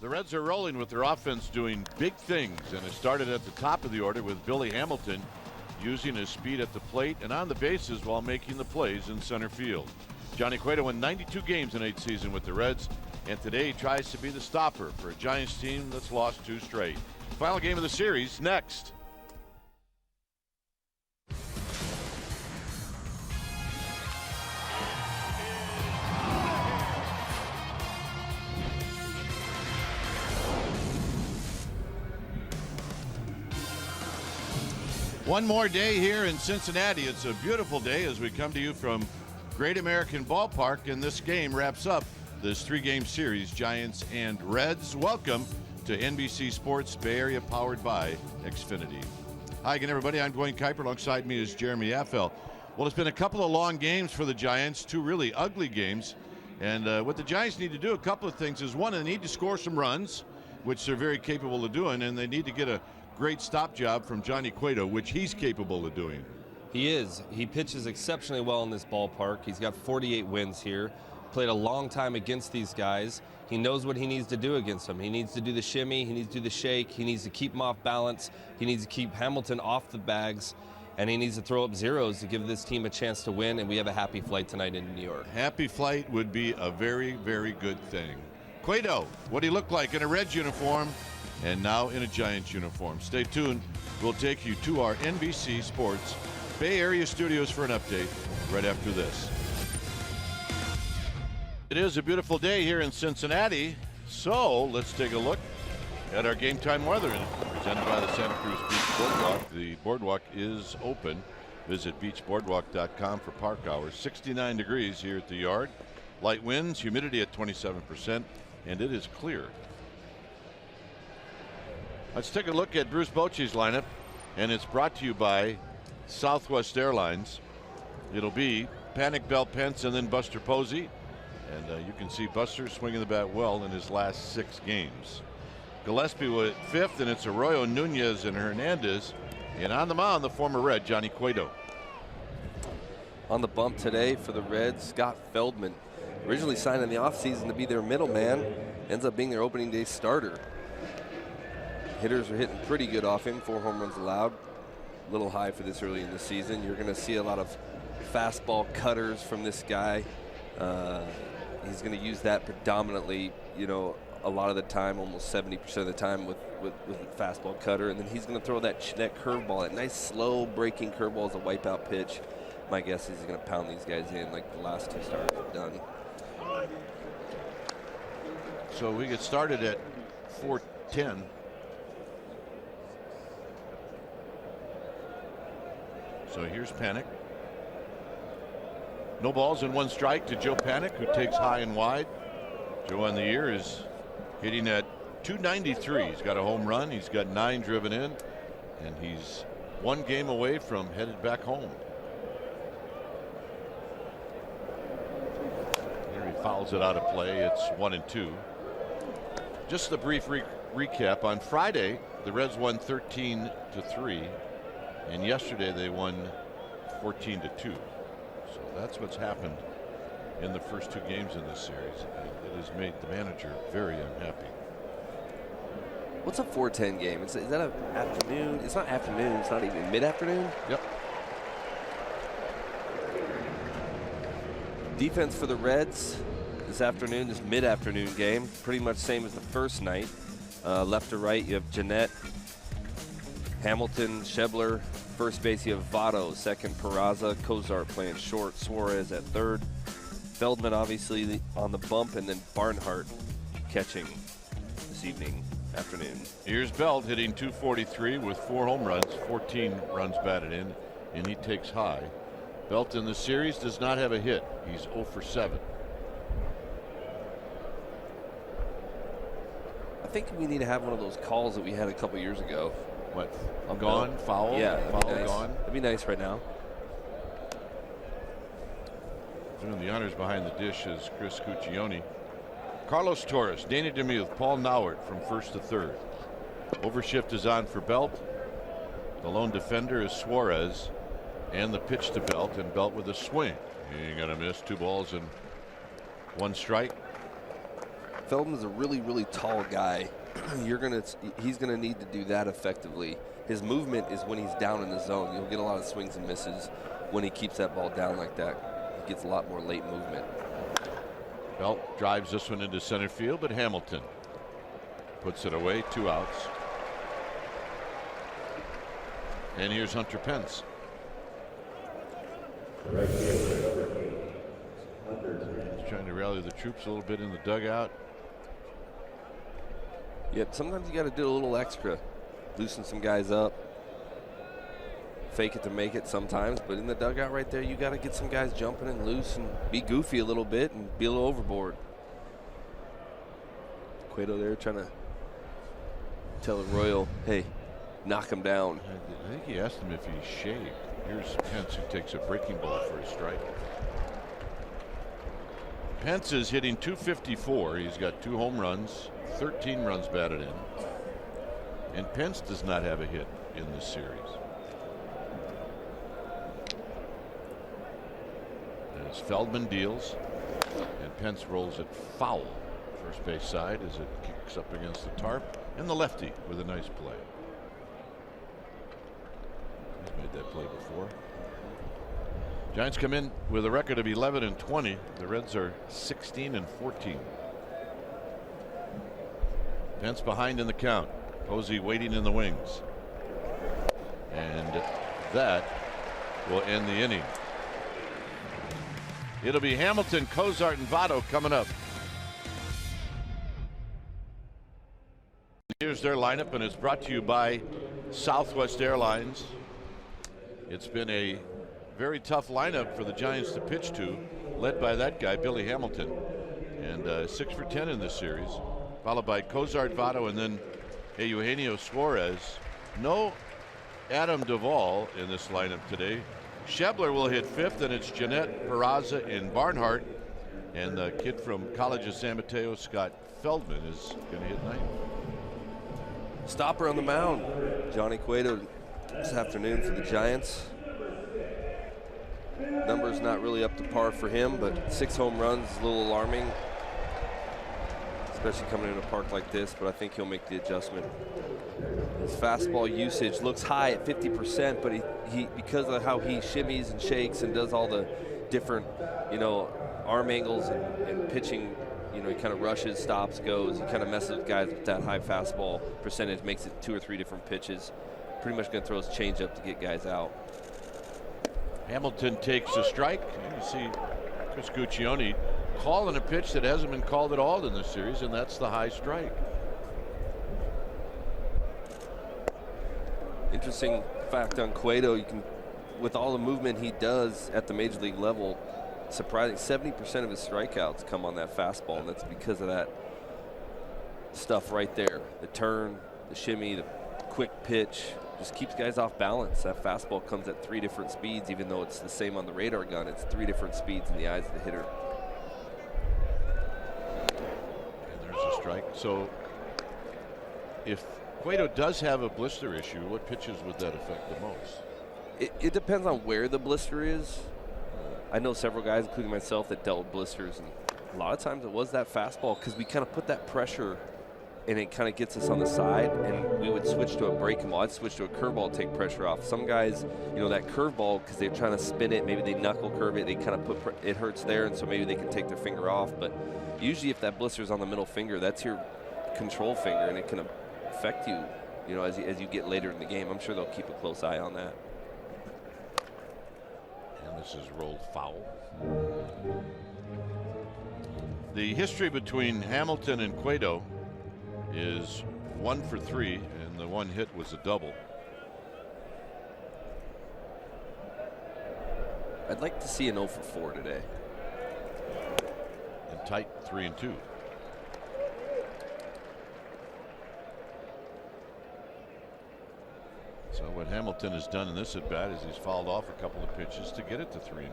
The Reds are rolling with their offense doing big things, and it started at the top of the order with Billy Hamilton using his speed at the plate and on the bases while making the plays in center field. Johnny Cueto won 92 games in 8 seasons with the Reds, and today he tries to be the stopper for a Giants team that's lost 2 straight. Final game of the series next. One more day here in Cincinnati. It's a beautiful day as we come to you from Great American Ballpark, and this game wraps up this 3-game series, Giants and Reds. Welcome to NBC Sports Bay Area, powered by Xfinity. Hi again, everybody. I'm Dwayne Kuiper. Alongside me is Jeremy Affel. Well, it's been a couple of long games for the Giants, 2 really ugly games. And what the Giants need to do, a couple of things, is one, they need to score some runs, which they're very capable of doing, and they need to get a great stop job from Johnny Cueto, which he's capable of doing. He is. He pitches exceptionally well in this ballpark. He's got 48 wins here. Played a long time against these guys. He knows what he needs to do against them. He needs to do the shimmy. He needs to do the shake. He needs to keep him off balance. He needs to keep Hamilton off the bags. And he needs to throw up zeros to give this team a chance to win. And we have a happy flight tonight in New York. Happy flight would be a very, very good thing. Cueto, what he looked like in a Reds uniform and now in a Giants uniform. Stay tuned. We'll take you to our NBC Sports Bay Area studios for an update right after this. It is a beautiful day here in Cincinnati, so let's take a look at our game time weather presented by the Santa Cruz Beach Boardwalk. The boardwalk is open. Visit beachboardwalk.com for park hours. 69 degrees here at the yard. Light winds, humidity at 27%, and it is clear. Let's take a look at Bruce Bochy's lineup, and it's brought to you by Southwest Airlines. It'll be Panic, Bell, Pence, and then Buster Posey. And you can see Buster swinging the bat well in his last 6 games. Gillespie with 5th, and it's Arroyo, Nunez, and Hernandez. And on the mound, the former Red, Johnny Cueto. On the bump today for the Reds, Scott Feldman. Originally signed in the offseason to be their middleman, ends up being their opening day starter. Hitters are hitting pretty good off him. 4 home runs allowed. A little high for this early in the season. You're going to see a lot of fastball cutters from this guy. He's going to use that predominantly, you know, a lot of the time, almost 70% of the time with the fastball cutter. And then he's going to throw that curveball, that nice slow breaking curveball as a wipeout pitch. My guess is he's going to pound these guys in like the last 2 starters have done. So we get started at 4:10. So here's Panic. No balls and 1 strike to Joe Panic, who takes high and wide. Joe on the year is hitting at .293. He's got a home run. He's got 9 driven in, and he's 1 game away from headed back home. Here he fouls it out of play. It's 1-2. Just a brief recap. On Friday, the Reds won 13-3. And yesterday they won 14-2. So that's what's happened in the first 2 games in this series. It has made the manager very unhappy. What's a 4:10 game? Is that an afternoon? It's not afternoon. It's not even mid-afternoon? Yep. Defense for the Reds this afternoon, this mid-afternoon game. Pretty much same as the first night. Left to right, you have Jeanette, Hamilton, Schebler. First base, you have Votto. Second, Peraza. Cozart playing short. Suarez at third. Feldman obviously on the bump, and then Barnhart catching this afternoon. Here's Belt hitting .243 with 4 home runs, 14 runs batted in, and he takes high. Belt in the series does not have a hit. He's 0 for 7. I think we need to have one of those calls that we had a couple years ago. What? Gone? Foul? Yeah. Foul, nice. Gone? That'd be nice right now. Doing the honors behind the dish is Chris Cuccione. Carlos Torres, Danny DeMuth, Paul Nauert from first to third. Overshift is on for Belt. The lone defender is Suarez. And the pitch to Belt, and Belt with a swing. He ain't gonna miss. 2 balls and 1 strike. Feldman's a really, really tall guy. He's gonna need to do that effectively. His movement is when he's down in the zone. You'll get a lot of swings and misses when he keeps that ball down like that. He gets a lot more late movement. Belt drives this one into center field, but Hamilton puts it away. 2 outs. And here's Hunter Pence. He's trying to rally the troops a little bit in the dugout. Yep, sometimes you got to do a little extra. Loosen some guys up. Fake it to make it sometimes, but in the dugout right there, you got to get some guys jumping and loose and be goofy a little bit and be a little overboard. Cueto there trying to tell Arroyo, hey, knock him down. I think he asked him if he shaved. Here's Pence, who takes a breaking ball for a strike. Pence is hitting .254. He's got 2 home runs, 13 runs batted in. And Pence does not have a hit in this series. As Feldman deals, and Pence rolls it foul. First base side as it kicks up against the tarp, and the lefty with a nice play. He's made that play before. Giants come in with a record of 11-20. The Reds are 16-14. Pence behind in the count. Posey waiting in the wings. And that will end the inning. It'll be Hamilton, Cozart, and Votto coming up. Here's their lineup, and it's brought to you by Southwest Airlines. It's been a very tough lineup for the Giants to pitch to, led by that guy, Billy Hamilton. And 6 for 10 in this series, followed by Cozart, Votto, and then Eugenio Suarez. No Adam Duvall in this lineup today. Schebler will hit 5th, and it's Jeanette, Peraza, and Barnhart. And the kid from College of San Mateo, Scott Feldman, is going to hit 9th. Stopper on the mound. Johnny Cueto this afternoon for the Giants. Numbers not really up to par for him, but 6 home runs is a little alarming, especially coming in a park like this, but I think he'll make the adjustment. His fastball usage looks high at 50%, but he because of how he shimmies and shakes and does all the different, arm angles and pitching, he kind of rushes, stops, goes. He kind of messes with guys with that high fastball percentage, makes it 2 or 3 different pitches. Pretty much going to throw his changeup to get guys out. Hamilton takes a strike. You see Chris Guccione calling a pitch that hasn't been called at all in this series, and that's the high strike. Interesting fact on Cueto, with all the movement he does at the major league level, surprising 70% of his strikeouts come on that fastball, and that's because of that stuff right there. The turn, the shimmy, the quick pitch, just keeps guys off balance. That fastball comes at 3 different speeds, even though it's the same on the radar gun. It's 3 different speeds in the eyes of the hitter. And there's a strike. So if Cueto does have a blister issue, what pitches would that affect the most? It depends on where the blister is. I know several guys, including myself, that dealt with blisters, and a lot of times it was that fastball because we kind of put that pressure and it kind of gets us on the side, and we would switch to a breaking ball. I'd switch to a curveball to take pressure off. Some guys, that curveball, because they're trying to spin it, maybe they knuckle curve it, they kind of it hurts there, and so maybe they can take their finger off. But usually if that blister's on the middle finger, that's your control finger, and it can affect you, as you get later in the game. I'm sure they'll keep a close eye on that. And this is rolled foul. The history between Hamilton and Cueto is 1 for 3, and the one hit was a double. I'd like to see an 0 for 4 today. And tight 3-2. So what Hamilton has done in this at bat is he's fouled off a couple of pitches to get it to 3-2.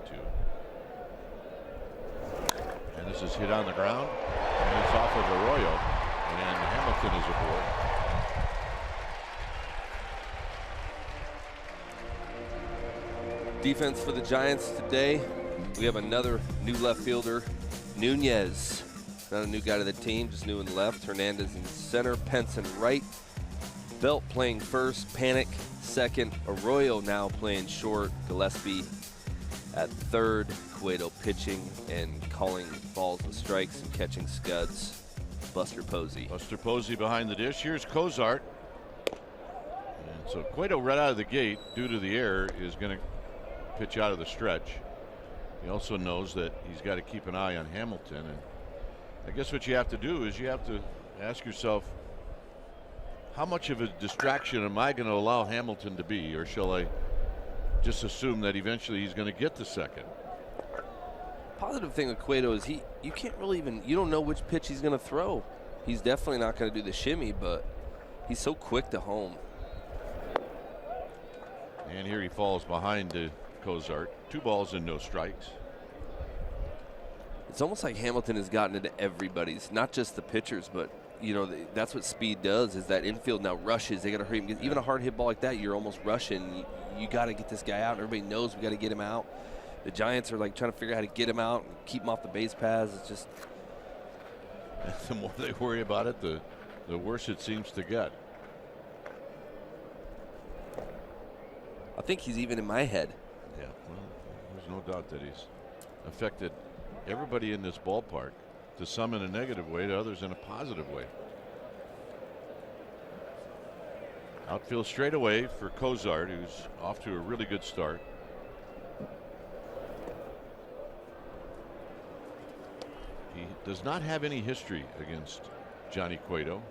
And this is hit on the ground, and it's off of Arroyo, and Hamilton is aboard. Defense for the Giants today. We have another new left fielder, Nunez. Not a new guy to the team, just new in left. Hernandez in center, Pence in right. Belt playing first, Panic second. Arroyo now playing short. Gillespie at third. Cueto pitching and calling balls and strikes and catching scuds. Buster Posey. Buster Posey behind the dish. Here's Cozart. And so Cueto right out of the gate, due to the error, is going to pitch out of the stretch. He also knows that he's got to keep an eye on Hamilton. And I guess what you have to do is you have to ask yourself, how much of a distraction am I going to allow Hamilton to be, or shall I just assume that eventually he's going to get to second? Positive thing with Cueto is you can't really you don't know which pitch he's going to throw. He's definitely not going to do the shimmy, but he's so quick to home. And here he falls behind to Cozart. 2 balls and no strikes. It's almost like Hamilton has gotten into everybody's, not just the pitchers, but you know, that's what speed does, is that infield now rushes. They got to hurry him. Even a hard hit ball like that, you're almost rushing. You got to get this guy out. Everybody knows we got to get him out. The Giants are like trying to figure out how to get him out and keep him off the base paths. It's just the more they worry about it, the worse it seems to get. I think he's even in my head. Yeah, well, there's no doubt that he's affected everybody in this ballpark, to some in a negative way, to others in a positive way. Outfield straightaway for Cozart, who's off to a really good start. He does not have any history against Johnny Cueto.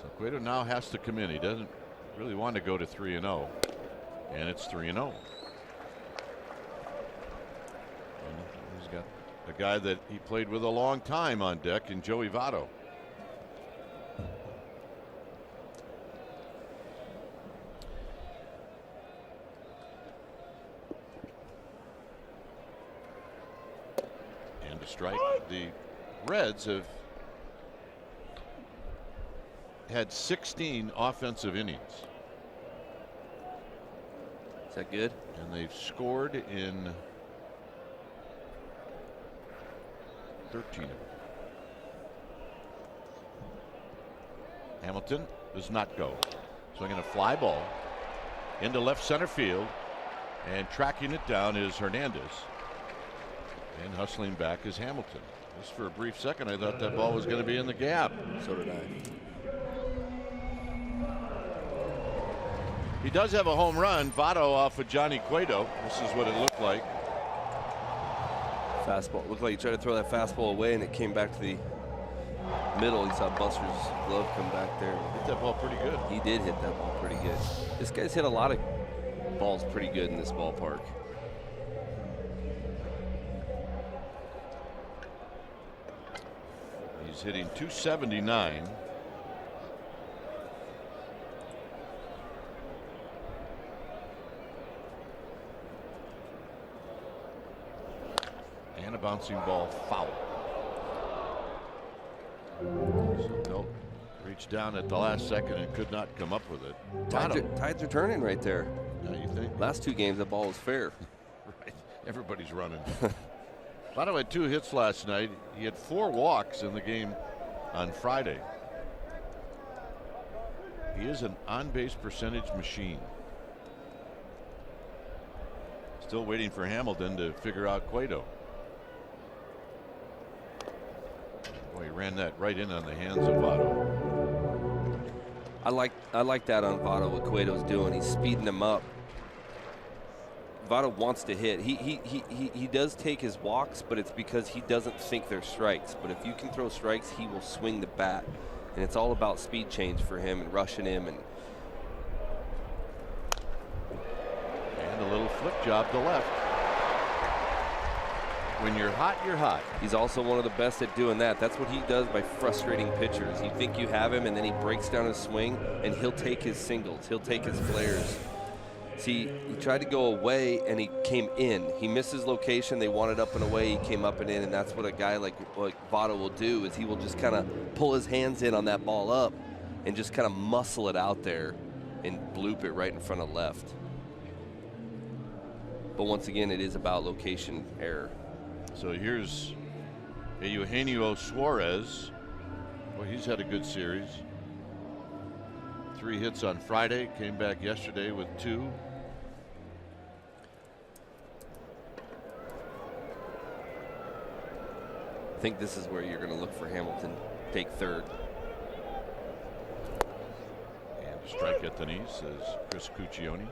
So Cueto now has to come in. He doesn't really want to go to 3-0, and it's 3-0. He's got a guy that he played with a long time on deck in Joey Votto. And a strike. The Reds have had 16 offensive innings. Is that good? And they've scored in 13 of them. Hamilton does not go. Swinging a fly ball into left center field, and tracking it down is Hernandez. And hustling back is Hamilton. Just for a brief second, I thought that ball was going to be in the gap. So did I. He does have a home run. Votto off of Johnny Cueto. This is what it looked like. Fastball. Looked like he tried to throw that fastball away, and it came back to the middle. He saw Buster's glove come back there. Hit that ball pretty good. He did hit that ball pretty good. This guy's hit a lot of balls pretty good in this ballpark. He's hitting .279. And a bouncing ball foul. So they'll reach down at the last second and could not come up with it. Tides are turning right there. Now you think? Last 2 games, that ball was fair. Right. Everybody's running. Votto had 2 hits last night. He had 4 walks in the game on Friday. He is an on-base percentage machine. Still waiting for Hamilton to figure out Cueto. Boy, he ran that right in on the hands of Votto. I like that on Votto, what Cueto's doing. He's speeding him up. Votto wants to hit. He does take his walks, but it's because he doesn't think they're strikes. But if you can throw strikes, he will swing the bat. And it's all about speed change for him and rushing him. And a little flip job to left. When you're hot, you're hot. He's also one of the best at doing that. That's what he does by frustrating pitchers. You think you have him, and then he breaks down his swing, and he'll take his singles. He'll take his flares. See, he tried to go away, and he came in. He missed his location. They wanted up and away. He came up and in, and that's what a guy like Votto will do, is he will just kind of pull his hands in on that ball up and just kind of muscle it out there. and bloop it right in front of left. But once again, it is about location error. So here's Eugenio Suarez. Well, he's had a good series. 3 hits on Friday, came back yesterday with 2. I think this is where you're going to look for Hamilton take third. And strike at the knee, says Chris Cuccione.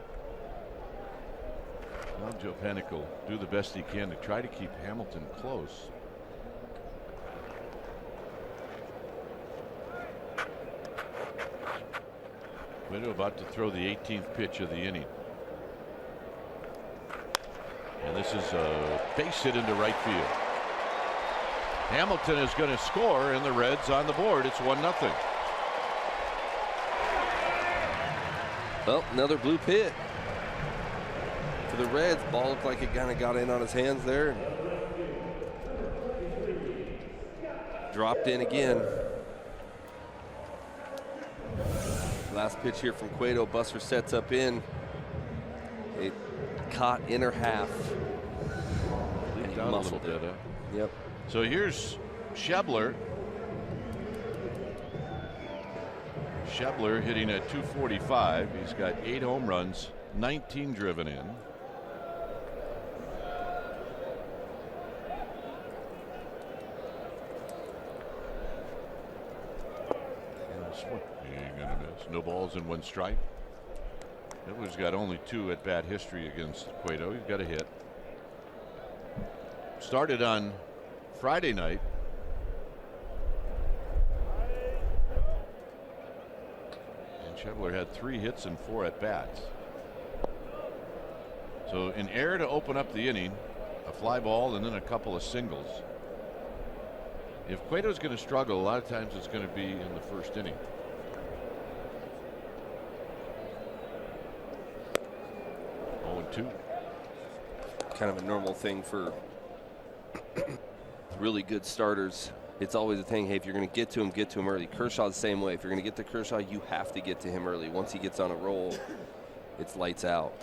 Well, Joe Panik will do the best he can to try to keep Hamilton close. Cueto about to throw the 18th pitch of the inning. And this is a base hit into right field. Hamilton is going to score, and the Reds on the board. It's 1-0. Well, another bloop hit for the Reds. Ball looked like it kind of got in on his hands there. Dropped in again. Last pitch here from Cueto. Buster sets up in. It caught inner half. Leaked out a little bit. Yep. So here's Schebler. Schebler hitting at 245. He's got 8 home runs, 19 driven in. Ain't gonna miss. No balls and 1 strike. Edwards got only 2 at bat history against Cueto. He's got a hit. Started on Friday night. And Schebler had 3 hits and 4 at bats. So an error to open up the inning, a fly ball, and then a couple of singles. If Cueto's going to struggle, a lot of times it's going to be in the first inning. Oh, and 2. Kind of a normal thing for really good starters. It's always a thing, hey, if you're going to get to him early. Kershaw's the same way. If you're going to get to Kershaw, you have to get to him early. Once he gets on a roll, it's lights out.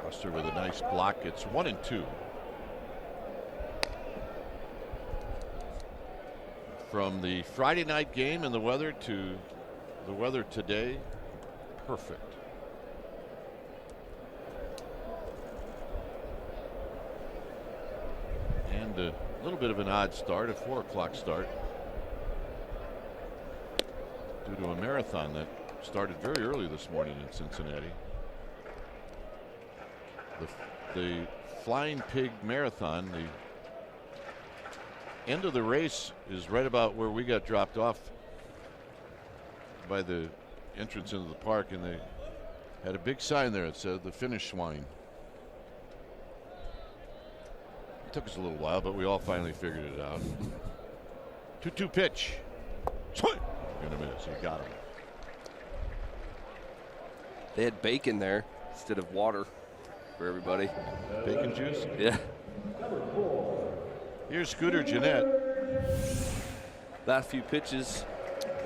Buster with a nice block. It's 1-2. From the Friday night game and the weather to the weather today, perfect. And a little bit of an odd start, a 4 o'clock start, due to a marathon that started very early this morning in Cincinnati. The Flying Pig Marathon, the end of the race is right about where we got dropped off by the entrance into the park, and they had a big sign there that said the finish line. It took us a little while, but we all finally figured it out. 2-2 pitch. Swing! Gonna miss. He got him. They had bacon there instead of water for everybody. Bacon juice? Yeah. Here's Scooter Gennett. Last few pitches,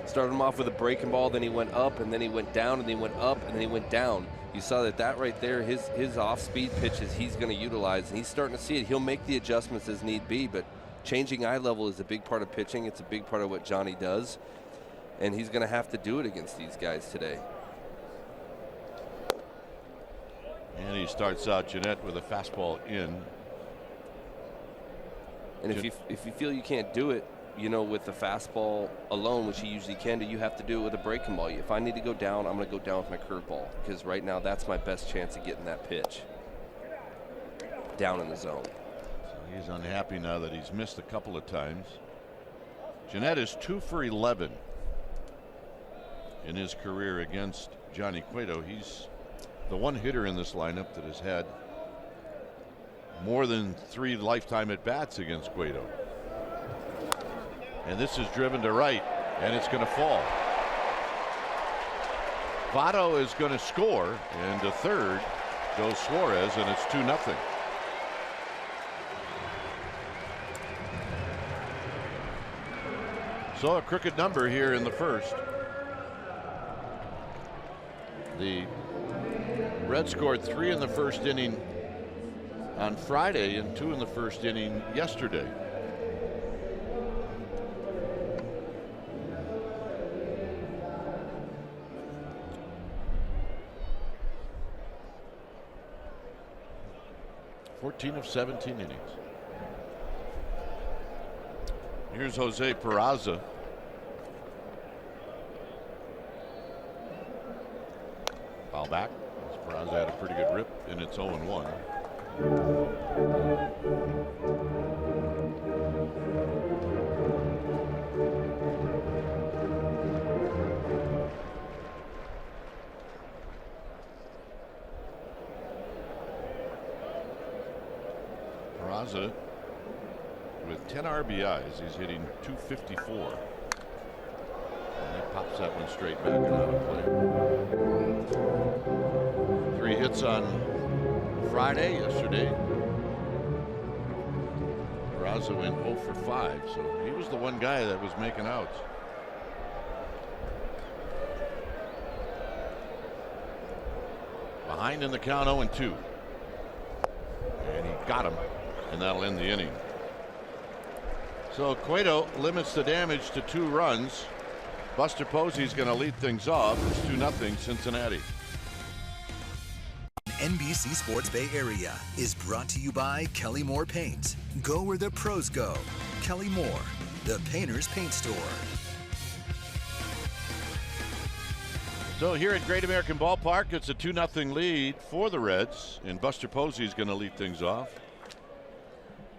started him off with a breaking ball, then he went up, and then he went down, and then he went up, and then he went down. You saw that right there, his off-speed pitches he's going to utilize, and he's starting to see it. He'll make the adjustments as need be, but changing eye level is a big part of pitching. It's a big part of what Johnny does, and he's going to have to do it against these guys today. And he starts out Gennett with a fastball in. And if you feel you can't do it, you know, with the fastball alone, which he usually can do, you have to do it with a breaking ball. If I need to go down, I'm going to go down with my curveball, because right now that's my best chance of getting that pitch down in the zone. So he's unhappy now that he's missed a couple of times. Gennett is 2 for 11 in his career against Johnny Cueto. He's the one hitter in this lineup that has had more than 3 lifetime at bats against Cueto. And this is driven to right, and it's going to fall. Votto is going to score, and to third goes Suarez, and it's 2-0. So a crooked number here in the first. The Reds scored 3 in the first inning on Friday and 2 in the first inning yesterday. (14 of 17 innings). Here's Jose Peraza. Foul back. Peraza had a pretty good rip, and it's 0-1. Peraza with 10 RBIs. He's hitting .254. And he pops that one straight back and out of play. 3 hits on Friday, yesterday. Peraza went 0 for 5, so he was the one guy that was making outs. Behind in the count, 0-2. And he got him, and that'll end the inning. So Cueto limits the damage to 2 runs. Buster Posey's going to lead things off. It's 2-0 Cincinnati. NBC Sports Bay Area is brought to you by Kelly Moore Paint. Go where the pros go. Kelly Moore, the painter's paint store. So here at Great American Ballpark, it's a 2-0 lead for the Reds, and Buster Posey's going to lead things off.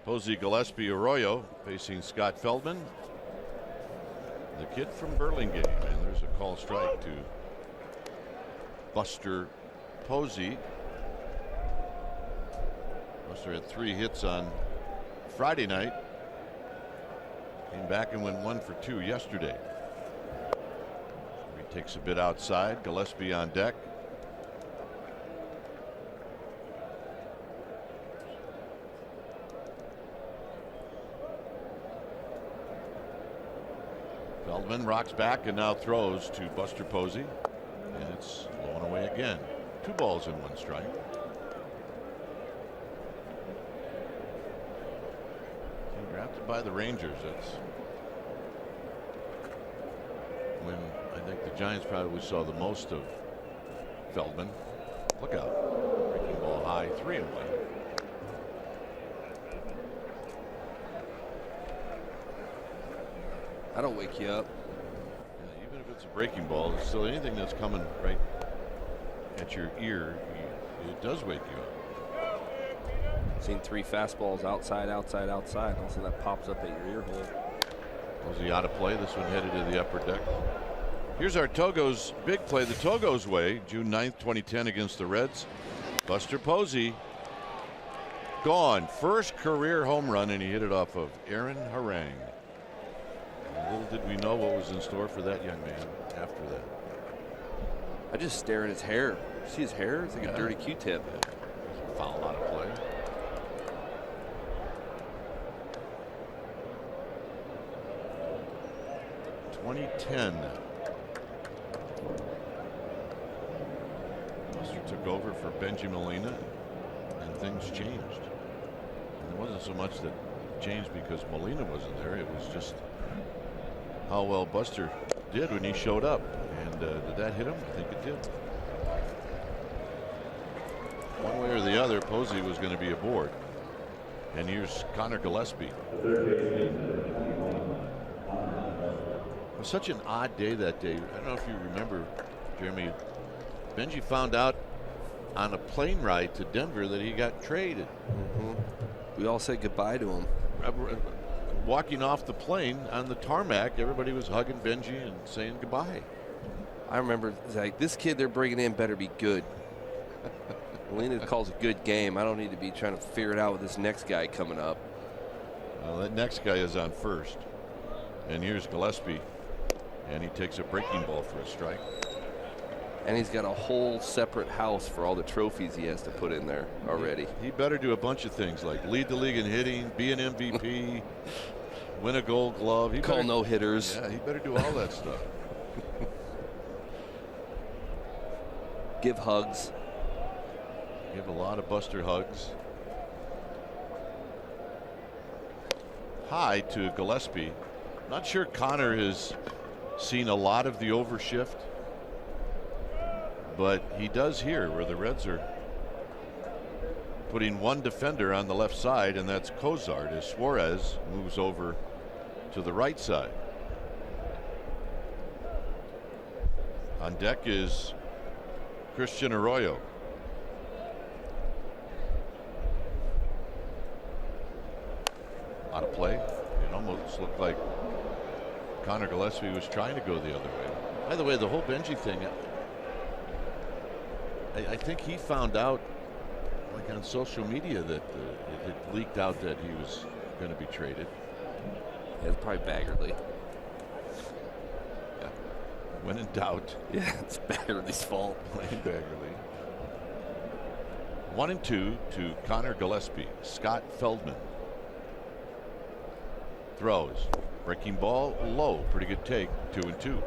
Posey, Gillespie, Arroyo facing Scott Feldman, the kid from Burlingame, and there's a call strike to Buster Posey. Buster had 3 hits on Friday night. Came back and went 1 for 2 yesterday. He takes a bit outside. Gillespie on deck. Feldman rocks back and now throws to Buster Posey, and it's blown away again. 2 balls and 1 strike. Drafted by the Rangers. That's when I think the Giants probably saw the most of Feldman. Look out. Breaking ball high, 3-1. That'll wake you up. Yeah, even if it's a breaking ball, it's still anything that's coming right at your ear, it does wake you up. Seen 3 fastballs outside. All of a sudden that pops up at your ear hole. Was he out of play? This one headed to the upper deck. Here's our Togo's big play the Togo's way. June 9th, 2010 against the Reds. Buster Posey gone. First career home run, and he hit it off of Aaron Harang. Little did we know what was in store for that young man after that. I just stare at his hair. See his hair? It's like a dirty Q-tip. Foul out of play. .2010. Buster took over for Benji Molina, and things changed. And it wasn't so much that changed because Molina wasn't there. It was just how well Buster did when he showed up. And did that hit him? I think it did. One way or the other, Posey was going to be aboard. And here's Connor Gillespie. It was such an odd day that day. I don't know if you remember, Jeremy. Benji found out on a plane ride to Denver that he got traded. We all said goodbye to him. Walking off the plane on the tarmac, everybody was hugging Benji and saying goodbye. I remember, like, this kid they're bringing in better be good. Molina calls a good game. I don't need to be trying to figure it out with this next guy coming up. Well, that next guy is on first. And here's Gillespie. And he takes a breaking ball for a strike. And he's got a whole separate house for all the trophies he has to put in there already. He better do a bunch of things like lead the league in hitting, be an MVP, win a Gold Glove. Call no hitters. Yeah, he better do all that stuff. Give hugs. Give a lot of Buster hugs. High to Gillespie. Not sure Connor has seen a lot of the overshift, but he does here where the Reds are putting one defender on the left side, and that's Cozart, as Suarez moves over to the right side. On deck is Christian Arroyo. Out of play. It almost looked like Connor Gillespie was trying to go the other way. By the way, the whole Benji thing, I think he found out, like on social media, that it had leaked out that he was going to be traded. Yeah, it's probably Baggerly. Yeah. When in doubt. Yeah, it's Baggerly's fault. Blame Baggerly. 1-2 to Connor Gillespie. Scott Feldman. Throws. Breaking ball low. Pretty good take. 2-2.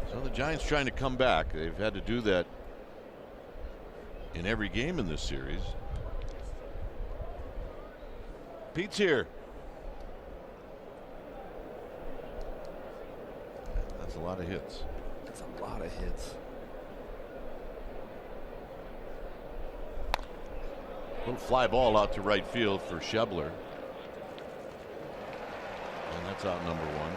So the Giants trying to come back. They've had to do that in every game in this series. Pete's here. That's a lot of hits. That's a lot of hits. Little fly ball out to right field for Schebler. And that's out number one.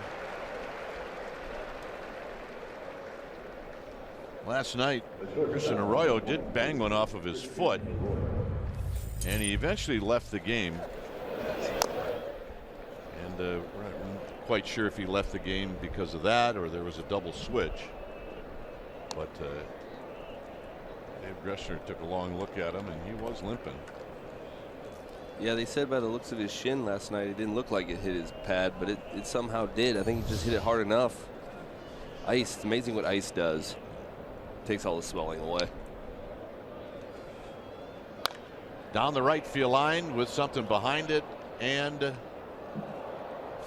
Last night, Christian Arroyo did bang one off of his foot, and he eventually left the game. And I'm not quite sure if he left the game because of that or there was a double switch. But Dave Gressner took a long look at him, and he was limping. Yeah, they said by the looks of his shin last night, it didn't look like it hit his pad, but it somehow did. I think he just hit it hard enough. Ice, it's amazing what ice does. Takes all the swelling away. Down the right field line with something behind it, and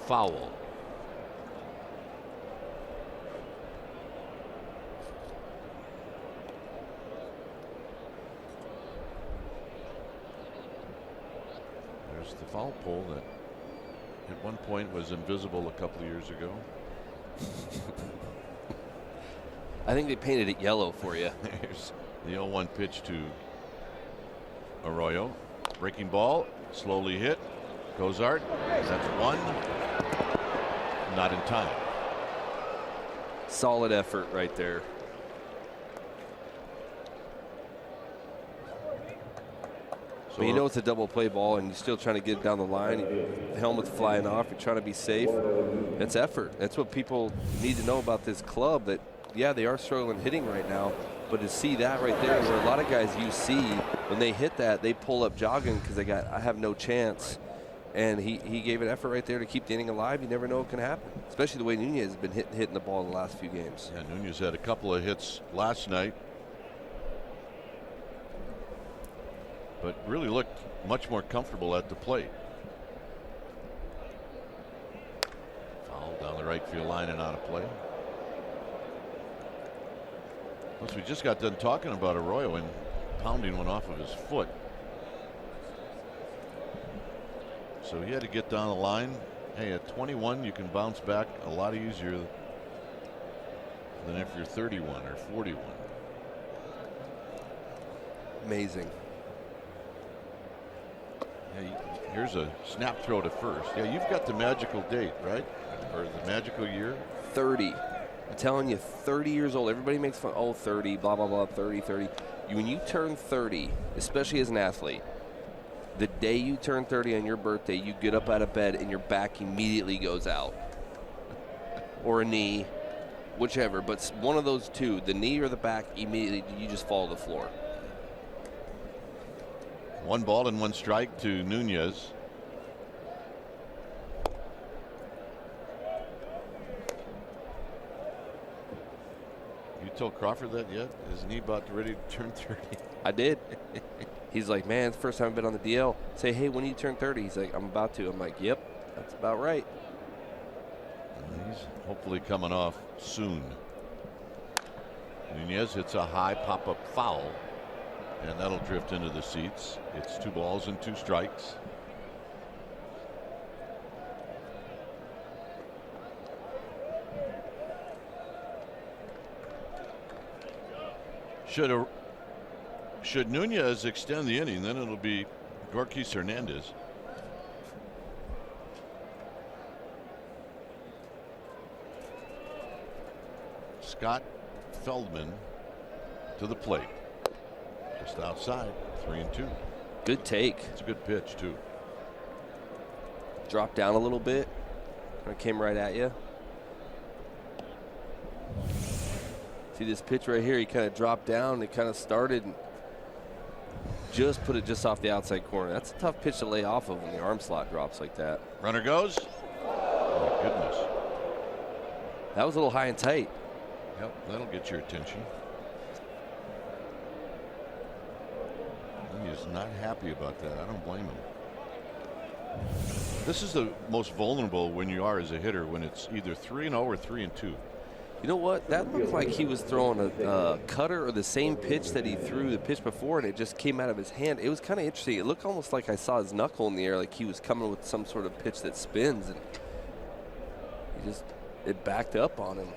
foul. There's the foul pole that at one point was invisible a couple of years ago. I think they painted it yellow for you. There's the 0-1 pitch to Arroyo. Breaking ball, slowly hit. Cozart, that's one. Not in time. Solid effort right there. So But you know it's a double play ball, and you're still trying to get it down the line. The helmet's flying off. You're trying to be safe. That's effort. That's what people need to know about this club, that yeah, they are struggling hitting right now, but to see that right there, where a lot of guys you see when they hit that, they pull up jogging because I have no chance. And he gave an effort right there to keep the inning alive. You never know what can happen, especially the way Nunez has been hitting the ball in the last few games. Yeah, Nunez had a couple of hits last night, but really looked much more comfortable at the plate. Foul down the right field line and out of play. Plus, we just got done talking about Arroyo and pounding one off of his foot. So he had to get down the line. Hey, at 21, you can bounce back a lot easier than if you're 31 or 41. Amazing. Yeah, here's a snap throw to first. Yeah, you've got the magical date, right? Or the magical year? 30. I'm telling you, 30 years old. Everybody makes fun. Oh, 30, blah, blah, blah, 30, 30. When you turn 30, especially as an athlete, the day you turn 30 on your birthday, you get up out of bed and your back immediately goes out. Or a knee, whichever. But one of those two, the knee or the back, immediately you just fall to the floor. 1 ball and 1 strike to Nunez. You told Crawford that yet? Isn't he about ready to turn 30? I did. He's like, man, it's the first time I've been on the DL. Say, hey, when you turn 30? He's like, I'm about to. I'm like, yep, that's about right. He's hopefully coming off soon. Nunez hits a high pop-up foul, and that'll drift into the seats. It's 2 balls and 2 strikes. Should Nunez extend the inning, then it'll be Gorkis Hernandez. Scott Feldman to the plate. Just outside, 3-2. Good take. It's a good pitch, too. Dropped down a little bit. It came right at you. See this pitch right here? He kind of dropped down. It kind of started and just put it just off the outside corner. That's a tough pitch to lay off of when the arm slot drops like that. Runner goes. Oh, my goodness. That was a little high and tight. Yep, that'll get your attention. He is not happy about that. I don't blame him. This is the most vulnerable when you are as a hitter, when it's either 3-0 or 3-2. You know what? That looked like he was throwing a cutter or the same pitch that he threw the pitch before, and it just came out of his hand. It was kind of interesting. It looked almost like I saw his knuckle in the air, like he was coming with some sort of pitch that spins, and it backed up on him.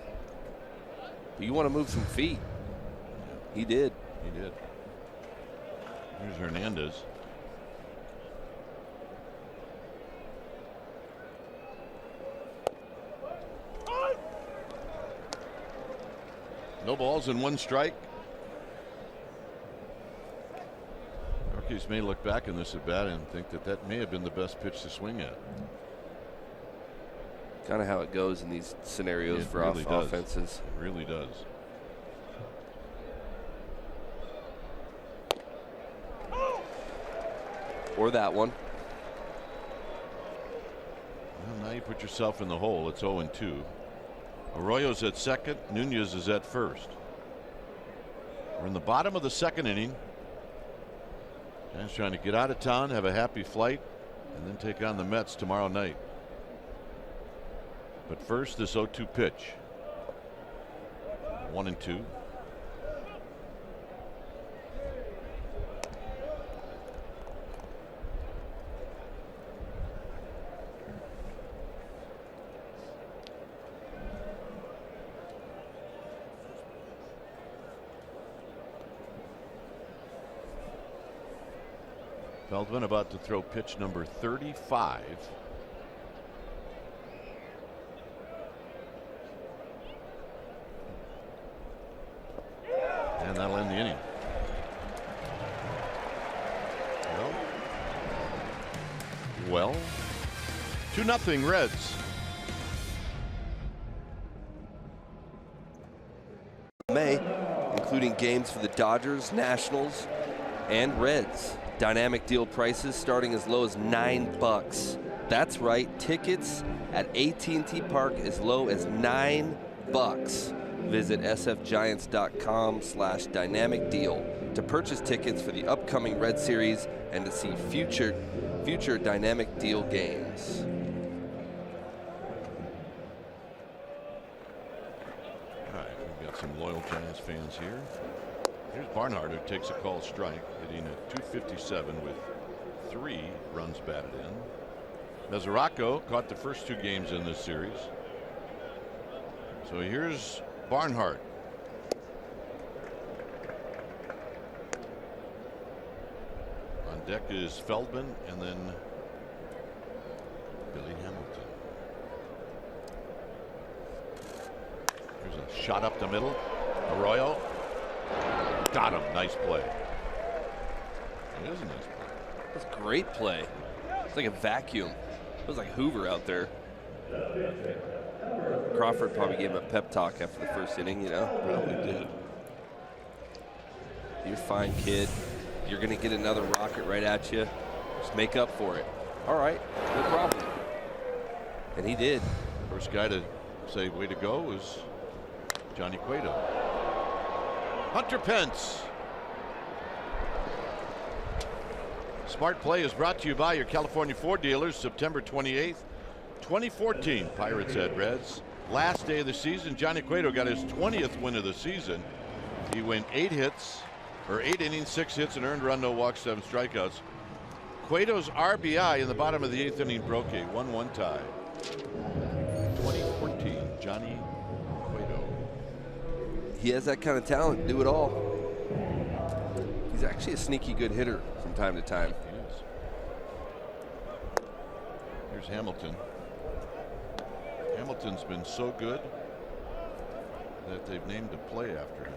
But you want to move some feet. He did. He did. Here's Hernandez. No balls and 1 strike. Gorkis may look back in this at bat and think that may have been the best pitch to swing at. Kind of how it goes in these scenarios for really offenses. It really does. Or that one. Well, now you put yourself in the hole. It's 0-2. Arroyo's at second. Nunez is at first. We're in the bottom of the 2nd inning. Giants trying to get out of town, have a happy flight, and then take on the Mets tomorrow night. But first, this 0-2 pitch. 1-2. Feldman about to throw pitch number 35. And that'll end the inning. Well, 2-0 Reds. May, including games for the Dodgers, Nationals, and Reds. Dynamic deal prices starting as low as $9. That's right, tickets at AT&T Park as low as $9. Visit sfgiants.com/dynamic deal to purchase tickets for the upcoming Red Series and to see future dynamic deal games. All right, we've got some loyal Giants fans here. Here's Barnhart, who takes a called strike, hitting at .257 with 3 runs batted in. Mesoraco caught the first 2 games in this series. So here's Barnhart. On deck is Feldman and then Billy Hamilton. Here's a shot up the middle. Arroyo. Got him. Nice play. It is a nice play. That's a great play. It's like a vacuum. It was like Hoover out there. Crawford probably gave him a pep talk after the first inning, you know? Probably did. You're fine, kid. You're going to get another rocket right at you. Just make up for it. All right, no problem. And he did. First guy to say way to go was Johnny Cueto. Hunter Pence. Smart Play is brought to you by your California Ford dealers. September 28th, 2014, Pirates at Reds. Last day of the season, Johnny Cueto got his 20th win of the season. He went 8 innings, 6 hits, and earned run, no walks, 7 strikeouts. Cueto's RBI in the bottom of the 8th inning broke a 1-1 tie. 2014, Johnny Cueto. He has that kind of talent, do it all. He's actually a sneaky good hitter from time to time. He is. Here's Hamilton. Hamilton's been so good that they've named a play after him.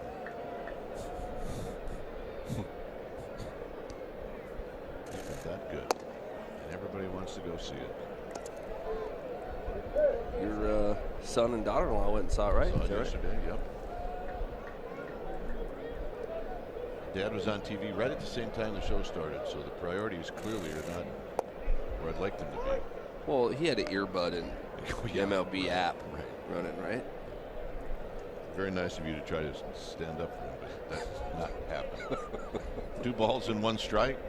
He's been that good, and everybody wants to go see it. Your son and daughter-in-law went and saw it, right? Saw it yesterday, yep. Dad was on TV right at the same time the show started, so the priorities clearly are not where I'd like them to be. Well, he had an earbud in the MLB app running, right? Very nice of you to try to stand up for him, but that's not happening. 2 balls and 1 strike.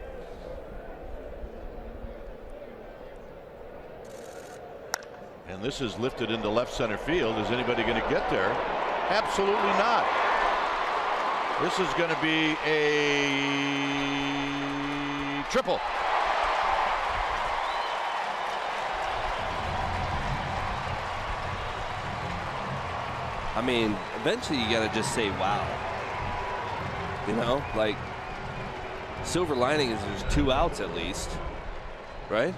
And this is lifted into left center field. Is anybody going to get there? Absolutely not. This is going to be a triple. I mean, eventually you got to just say, wow. You know, like, silver lining is there's 2 outs at least, right?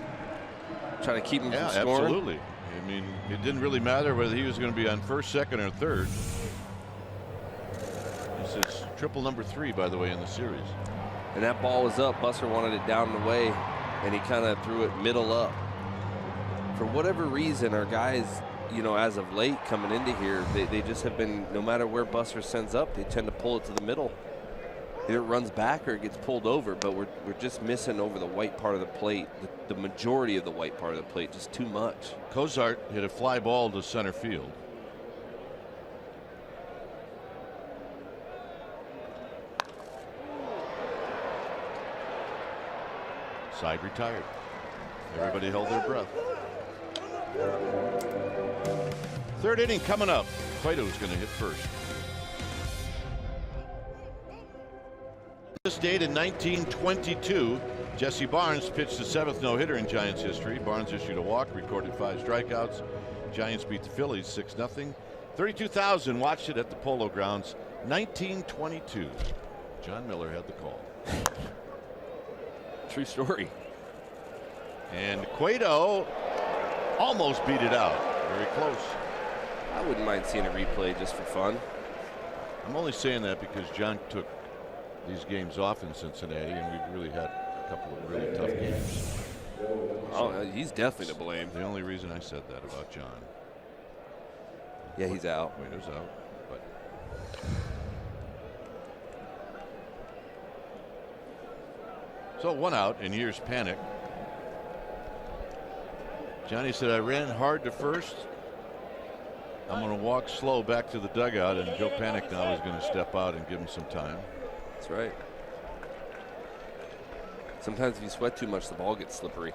Try to keep him from scoring. Absolutely. I mean, it didn't really matter whether he was going to be on first, second, or third. This is triple number 3, by the way, in the series. And that ball was up. Buster wanted it down and away, and he kind of threw it middle up. For whatever reason, our guys, you know, as of late coming into here, they just have been, no matter where Buster sends up, they tend to pull it to the middle. Either it runs back or it gets pulled over, but we're just missing over the white part of the plate, the majority of the white part of the plate, just too much. Cozart hit a fly ball to center field. Side retired. Everybody held their breath. 3rd inning coming up. Cueto's going to hit first. This date in 1922, Jesse Barnes pitched the 7th no-hitter in Giants history. Barnes issued a walk, recorded 5 strikeouts. Giants beat the Phillies 6-0. 32,000 watched it at the Polo Grounds. 1922. John Miller had the call. True story. And Cueto almost beat it out. Very close. I wouldn't mind seeing a replay just for fun. I'm only saying that because John took these games off in Cincinnati, and we've really had a couple of really tough games. Oh, he's definitely to blame. The only reason I said that about John. Yeah, he's out. Cueto's out. But so 1 out, and here's Panic. Johnny said, I ran hard to first. I'm going to walk slow back to the dugout, and Joe Panic now is going to step out and give him some time. That's right. Sometimes if you sweat too much, the ball gets slippery.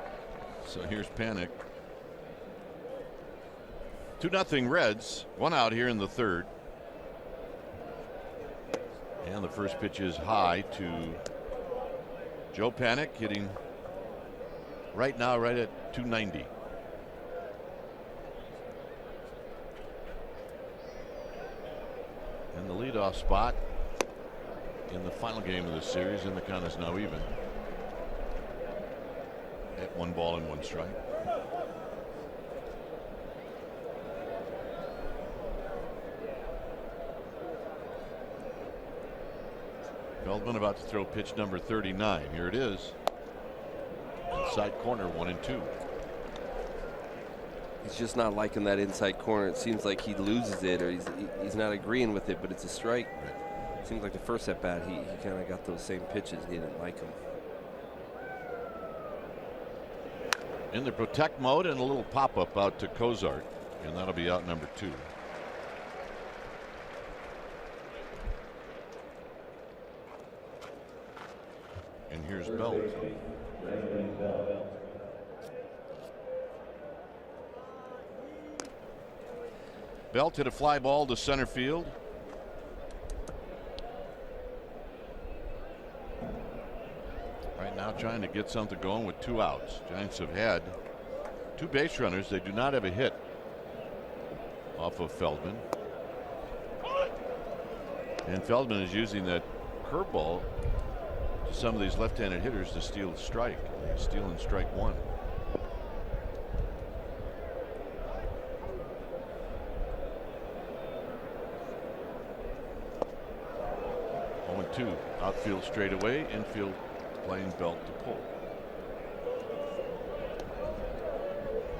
So here's Panic. 2-0 Reds. 1 out here in the 3rd. And the first pitch is high to Joe Panic, hitting right now right at 290. And the leadoff spot in the final game of this series, and the count is now even at 1 ball and 1 strike. Feldman about to throw pitch number 39. Here it is. Inside corner, 1-2. He's just not liking that inside corner. It seems like he loses it, or he's not agreeing with it, but it's a strike. Right. Seems like the first at bat, he kind of got those same pitches. He didn't like them. In the protect mode, and a little pop-up out to Cozart, and that'll be out number 2. And here's Belt. Belt hit a fly ball to center field. Right now trying to get something going with 2 outs. Giants have had 2 base runners. They do not have a hit off of Feldman. And Feldman is using that curveball to some of these left-handed hitters to steal a strike. He's stealing strike 1. 0-2. Outfield straightaway. Infield playing Belt to pull.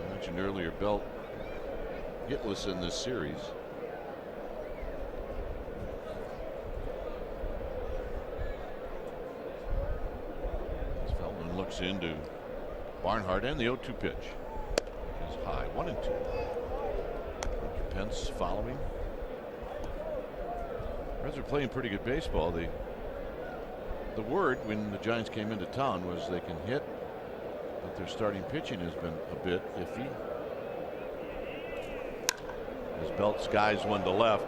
I mentioned earlier, Belt hitless in this series. As Feldman looks into Barnhart, and the 0-2 pitch is high. 1-2. Pence following. Reds are playing pretty good baseball. The word when the Giants came into town was they can hit, but their starting pitching has been a bit iffy. As Belt skies one to left,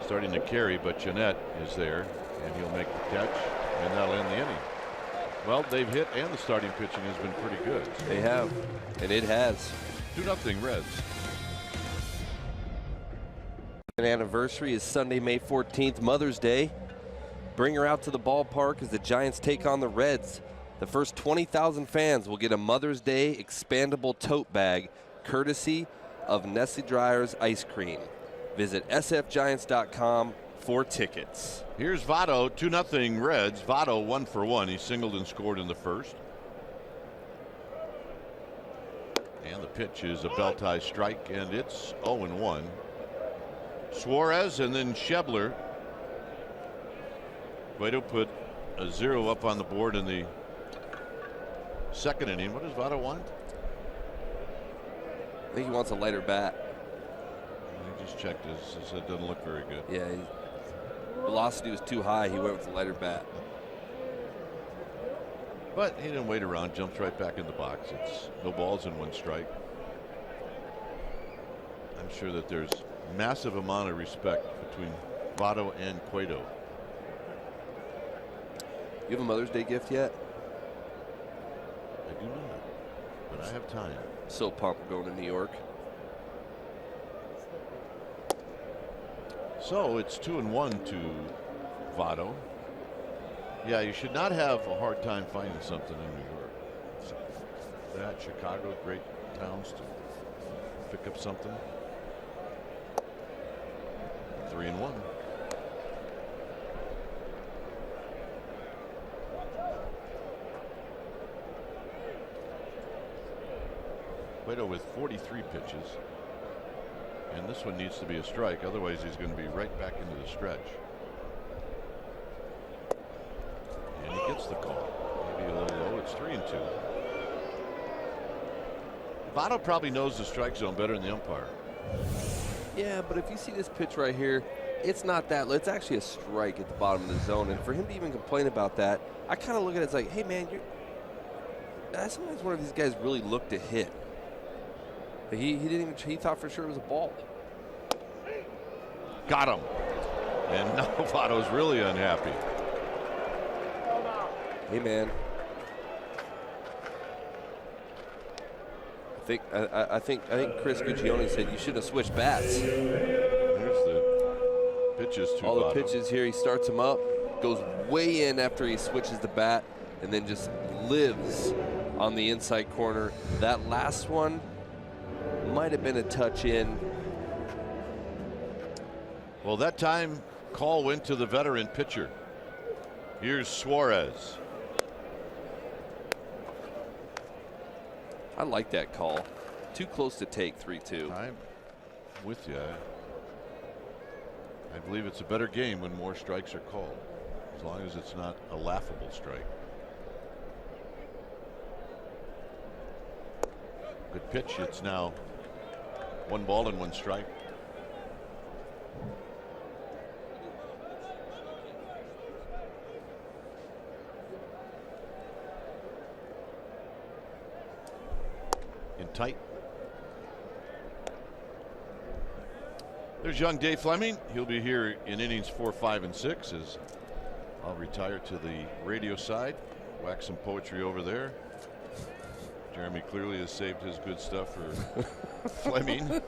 starting to carry, but Jeanette is there, and he'll make the catch, and that'll end the inning. Well, they've hit, and the starting pitching has been pretty good. They have, and it has. 2-0 Reds. An anniversary is Sunday, May 14th, Mother's Day. Bring her out to the ballpark as the Giants take on the Reds. The first 20,000 fans will get a Mother's Day expandable tote bag, courtesy of Nestle Dryers Ice Cream. Visit sfgiants.com for tickets. Here's Votto, 2-0 Reds. Votto 1 for 1. He singled and scored in the first. And the pitch is a belt high strike, and it's 0-1. Suarez and then Schebler. Cueto put a 0 up on the board in the second inning. What does Votto want? I think he wants a lighter bat. He just checked his. It doesn't look very good. Yeah, velocity was too high. He went with a lighter bat. But he didn't wait around. Jumps right back in the box. It's no balls and 1 strike. I'm sure that there's massive amount of respect between Votto and Cueto. You have a Mother's Day gift yet? I do not, but I have time. So pumped we're going to New York. So it's 2-1 to Votto. Yeah, you should not have a hard time finding something in New York. That Chicago, great towns to pick up something. 3-1. Cueto with 43 pitches, and this one needs to be a strike, otherwise he's going to be right back into the stretch. And he gets the call. Maybe a little low. It's 3-2. Votto probably knows the strike zone better than the umpire. Yeah, but if you see this pitch right here, it's not that low. It's actually a strike at the bottom of the zone, and for him to even complain about that, I kind of look at it as like, hey man, I sometimes wonder if these guys really look to hit. But he didn't even. He thought for sure it was a ball. Got him. And now Votto's really unhappy. Hey man. I think Chris Guccione said you shouldn't have switched bats. Here's the pitches to all Votto. The pitches here. He starts him up, goes way in after he switches the bat, and then just lives on the inside corner. That last one might have been a touch in. Well, that time call went to the veteran pitcher. Here's Suarez. I like that call. Too close to take 3-2. I'm with you. I believe it's a better game when more strikes are called, as long as it's not a laughable strike. Good pitch. It's now 1 ball and 1 strike. tight. There's young Dave Fleming. He'll be here in innings 4, 5, and 6 as I'll retire to the radio side. Whack some poetry over there. Jeremy clearly has saved his good stuff for Fleming.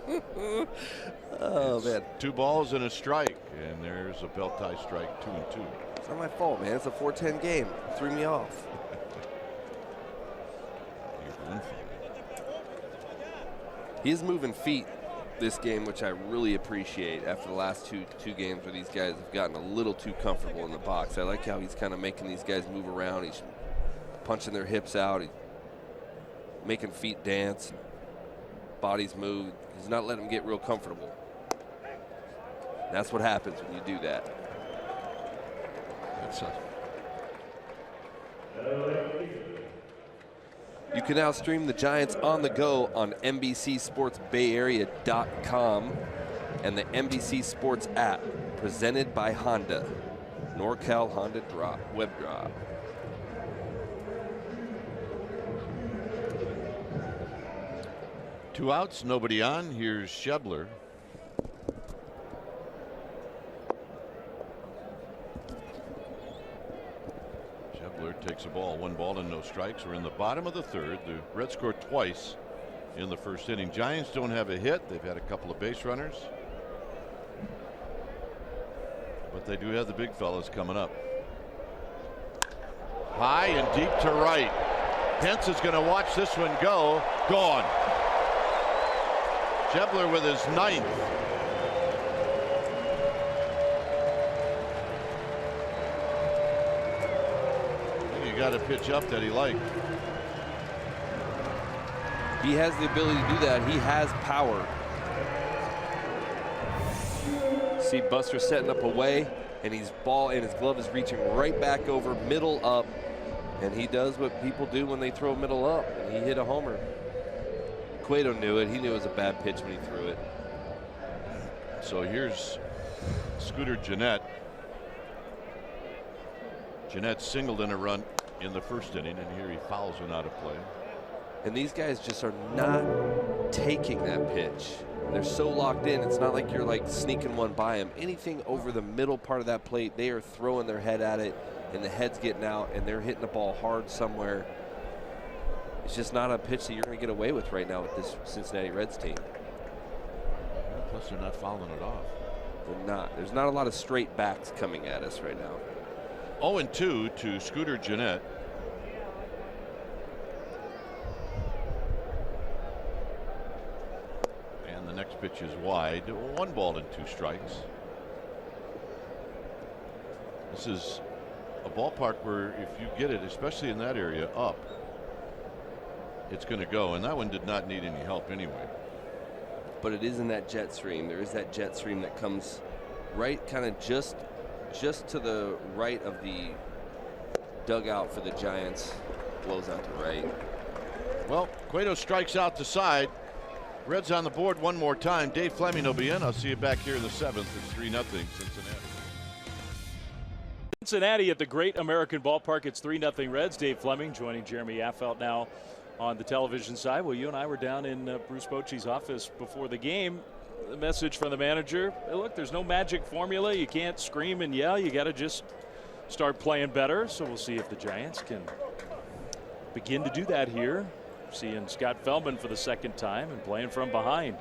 Oh, man. 2 balls and a strike. And there's a belt tie strike, 2-2. It's not my fault, man. It's a 4-10 game. It threw me off. He's moving feet this game, which I really appreciate after the last two games where these guys have gotten a little too comfortable in the box. I like how he's kind of making these guys move around. He's punching their hips out. He's making feet dance, bodies move. He's not letting them get real comfortable. That's what happens when you do that. That's You can now stream the Giants on the go on NBCSportsBayArea.com and the NBC Sports app, presented by Honda. NorCal Honda Web Drop. Two outs, nobody on. Here's Shebler. Takes a ball, 1 ball and no strikes. We're in the bottom of the 3rd. The Reds scored twice in the 1st inning. Giants don't have a hit. They've had a couple of base runners, but they do have the big fellas coming up. High and deep to right. Hentz is going to watch this one go. Gone. Shebler with his 9th. Got a pitch up that he liked. He has the ability to do that. He has power. See Buster setting up away, and his glove is reaching right back over, middle up, and he does what people do when they throw middle up, and he hit a homer. Cueto knew it. He knew it was a bad pitch when he threw it. So here's Scooter Gennett. Gennett singled in a run in the 1st inning, and here he fouls one out of play. And these guys just are not taking that pitch. They're so locked in. It's not like you're like sneaking one by them. Anything over the middle part of that plate, they are throwing their head at it, and the head's getting out, and they're hitting the ball hard somewhere. It's just not a pitch that you're going to get away with right now with this Cincinnati Reds team. Plus, they're not fouling it off. They're not. There's not a lot of straight backs coming at us right now. 0-2 to Scooter Gennett. And the next pitch is wide. 1 ball and 2 strikes. This is a ballpark where if you get it, especially in that area, up, it's going to go. And that one did not need any help anyway. But it is in that jet stream. There is that jet stream that comes right kind of just to the right of the dugout for the Giants. Blows out to right. Well, Cueto strikes out the side. Reds on the board one more time. Dave Fleming will be in. I'll see you back here in the 7th. It's 3-0 Cincinnati. Cincinnati at the Great American Ballpark. It's 3-0 Reds. Dave Fleming joining Jeremy Affelt now on the television side. Well, you and I were down in Bruce Bochy's office before the game. The message from the manager, hey, look, there's no magic formula. You can't scream and yell. You got to just start playing better. So we'll see if the Giants can begin to do that here. Seeing Scott Feldman for the 2nd time and playing from behind.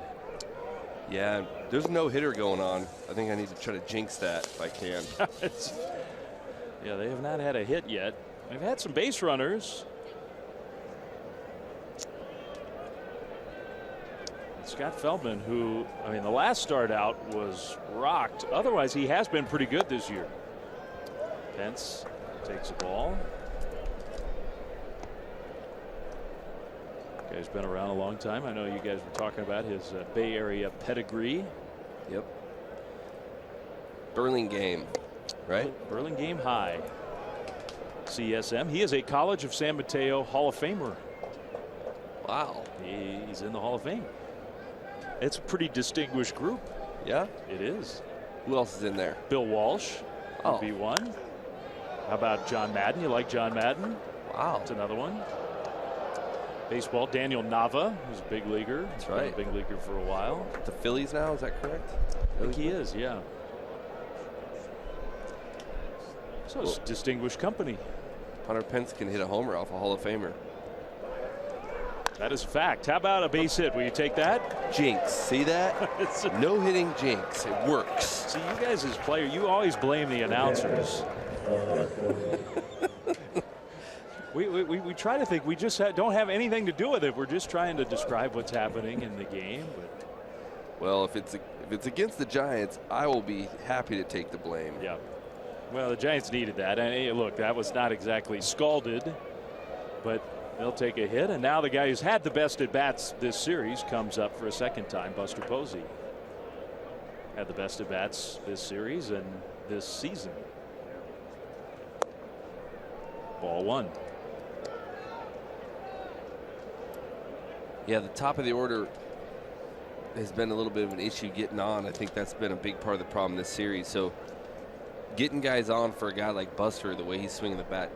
Yeah, there's no hitter going on. I think I need to try to jinx that if I can. Yeah, they have not had a hit yet. They've had some base runners. Scott Feldman, who, I mean, the last start out was rocked. Otherwise, he has been pretty good this year. Pence takes a ball. Guy's been around a long time. I know you guys were talking about his Bay Area pedigree. Yep. Burlingame, right? Burlingame High. CSM. He is a College of San Mateo Hall of Famer. Wow. He's in the Hall of Fame. It's a pretty distinguished group. Yeah? It is. Who else is in there? Bill Walsh would be one. How about John Madden? You like John Madden? Wow. That's another one. Baseball, Daniel Nava, who's a big leaguer. That's right. Been a big leaguer for a while. The Phillies now, is that correct? I think he is, yeah. So it's distinguished company. Hunter Pence can hit a homer off a Hall of Famer. That is a fact. How about a base hit? Will you take that? Jinx. See that? No hitting jinx. It works. See, you guys as players, you always blame the announcers. We try to think we just don't have anything to do with it. We're just trying to describe what's happening in the game. But well, if it's against the Giants, I will be happy to take the blame. Yeah. Well, the Giants needed that. And hey, look, that was not exactly scalded, but they'll take a hit. And now the guy who's had the best at bats this series comes up for a second time. Buster Posey had the best at bats this series and this season. Ball one. Yeah, the top of the order has been a little bit of an issue getting on. I think that's been a big part of the problem this series. So getting guys on for a guy like Buster, the way he's swinging the bat,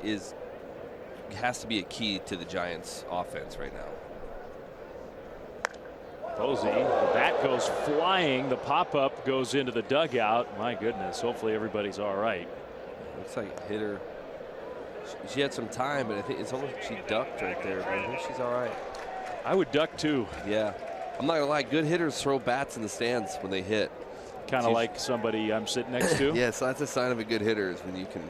has to be a key to the Giants' offense right now. Posey, the bat goes flying. The pop-up goes into the dugout. My goodness, hopefully everybody's all right. Looks like hitter. She had some time, but I think it's almost like she ducked right there. But I think she's all right. I would duck too. Yeah. I'm not going to lie. Good hitters throw bats in the stands when they hit. Kind of like somebody I'm sitting next to. Yeah, so that's a sign of a good hitter is when you can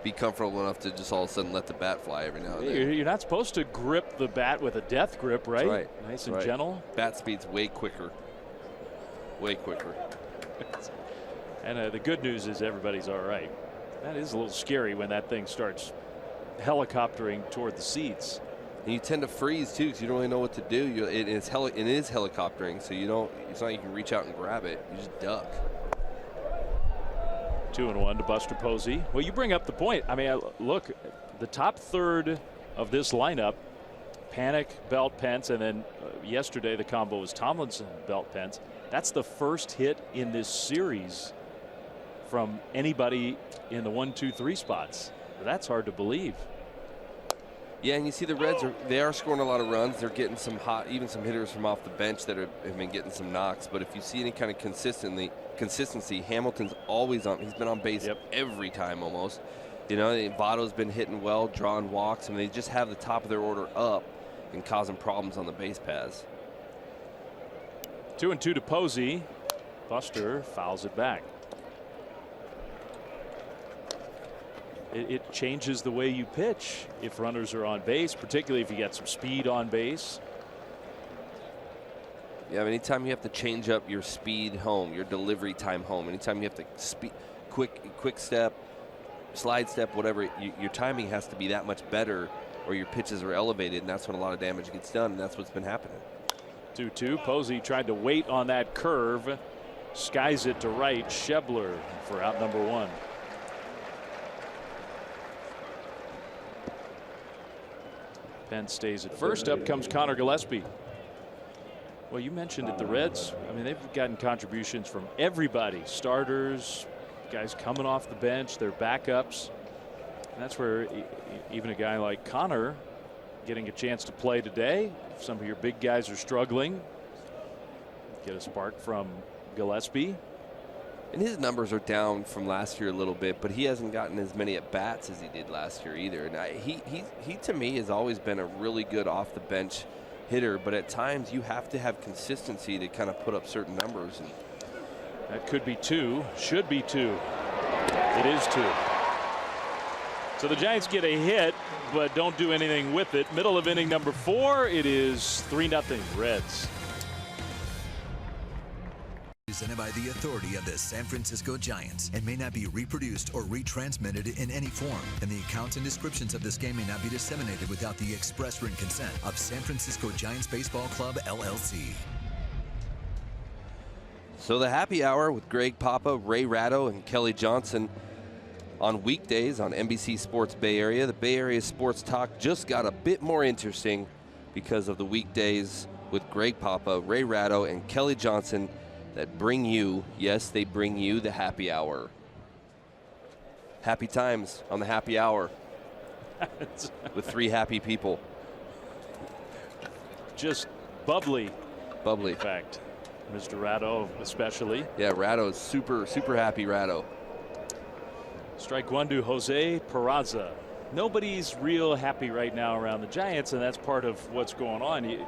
be comfortable enough to just all of a sudden let the bat fly every now and then. You're not supposed to grip the bat with a death grip, right? That's right. Nice and gentle. Bat speed's way quicker. Way quicker. And the good news is everybody's all right. That is a little scary when that thing starts helicoptering toward the seats. And you tend to freeze too because you don't really know what to do. It is helicoptering, so you don't. It's not like you can reach out and grab it. You just duck. 2-1 to Buster Posey. Well, you bring up the point. I mean, look, the top third of this lineup: Panic, Belt, Pence, and then yesterday the combo was Tomlinson, Belt, Pence. That's the first hit in this series from anybody in the 1, 2, 3 spots. That's hard to believe. Yeah, and you see the Reds are scoring a lot of runs. They're getting some even some hitters from off the bench that have been getting some knocks. But if you see any kind of consistency, Hamilton's always on. He's been on base every time almost. You know, Votto's been hitting well, drawing walks, and they just have the top of their order up and causing problems on the base paths. 2-2 to Posey. Buster fouls it back. It changes the way you pitch if runners are on base, particularly if you get some speed on base. Yeah, anytime you have to change up your speed home, your delivery time home, anytime you have to quick step, slide step, whatever, your timing has to be that much better or your pitches are elevated, and that's when a lot of damage gets done, and that's what's been happening. 2-2. Posey tried to wait on that curve, skies it to right. Schebler for out number 1. Pence stays at first. Up comes Connor Gillespie. Well, you mentioned it, the Reds. I mean, they've gotten contributions from everybody. Starters, guys coming off the bench, their backups. And that's where even a guy like Connor getting a chance to play today. If some of your big guys are struggling, get a spark from Gillespie. And his numbers are down from last year a little bit, but he hasn't gotten as many at bats as he did last year either. And he to me has always been a really good off the bench hitter, but at times you have to have consistency to kind of put up certain numbers. And that could be 2, should be 2. It is 2. So the Giants get a hit, but don't do anything with it. Middle of inning number 4, it is 3-0 Reds. Presented by the authority of the San Francisco Giants and may not be reproduced or retransmitted in any form. And the accounts and descriptions of this game may not be disseminated without the express written consent of San Francisco Giants Baseball Club, LLC. So the happy hour with Greg Papa, Ray Ratto, and Kelly Johnson on weekdays on NBC Sports Bay Area. The Bay Area Sports Talk just got a bit more interesting because of the weekdays with Greg Papa, Ray Ratto, and Kelly Johnson that bring you, yes, they bring you the happy hour. Happy times on the happy hour with 3 happy people. just bubbly. Bubbly. In fact, Mr. Ratto especially. Yeah, Ratto's super happy. Ratto. Strike one to Jose Peraza. Nobody's real happy right now around the Giants, and that's part of what's going on.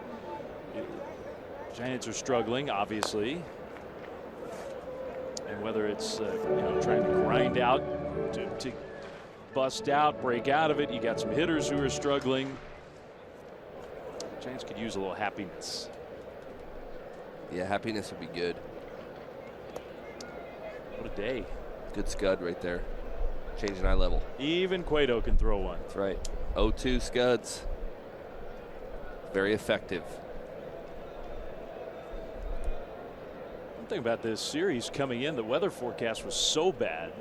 Giants are struggling, obviously, and whether it's trying to grind out to bust out, break out of it. You got some hitters who are struggling. Giants could use a little happiness. Yeah, happiness would be good. What a day. Good scud right there. Changing eye level. Even Cueto can throw one. That's right. 0-2 scuds. Very effective. One thing about this series coming in, the weather forecast was so bad.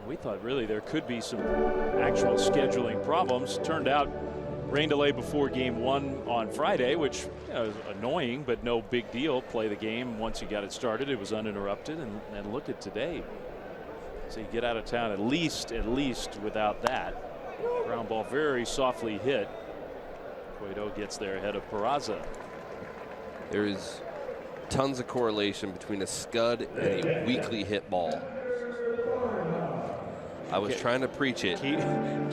We thought really there could be some actual scheduling problems. Turned out rain delay before game one on Friday, which is annoying, but no big deal. Play the game once you got it started. It was uninterrupted, and look at today. So you get out of town at least without that. Ground ball very softly hit. Cueto gets there ahead of Peraza. There is tons of correlation between a scud and a weakly hit ball. I was trying to preach it.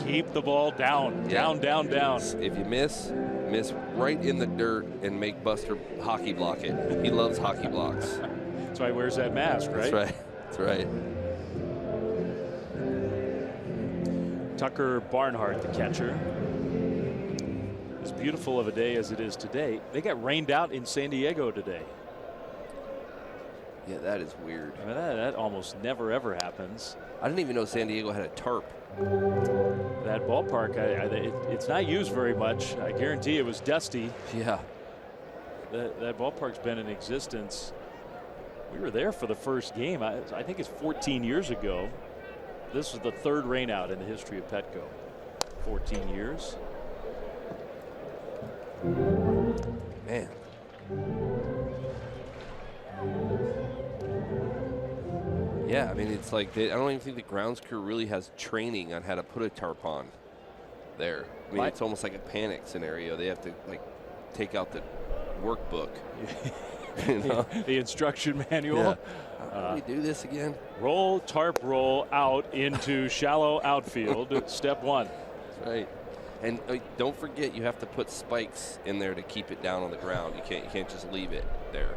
Keep the ball down, down. If you miss right in the dirt and make Buster hockey block it. He loves hockey blocks. That's why he wears that mask, right? That's right. That's right. Tucker Barnhart, the catcher. As beautiful of a day as it is today, they got rained out in San Diego today. Yeah, that is weird. I mean, that almost never ever happens. I didn't even know San Diego had a tarp. That ballpark, it's not used very much. I guarantee it was dusty. Yeah. That ballpark's been in existence. We were there for the first game. I think it's 14 years ago. This was the third rainout in the history of Petco. 14 years. Man. Yeah, I mean, it's like I don't even think the grounds crew really has training on how to put a tarp on there. I mean, it's almost like a panic scenario. They have to like take out the workbook. You know? The instruction manual. Yeah. We do this again. Roll, tarp, roll out into shallow outfield. Step one. That's right. And don't forget, you have to put spikes in there to keep it down on the ground. You can't just leave it there.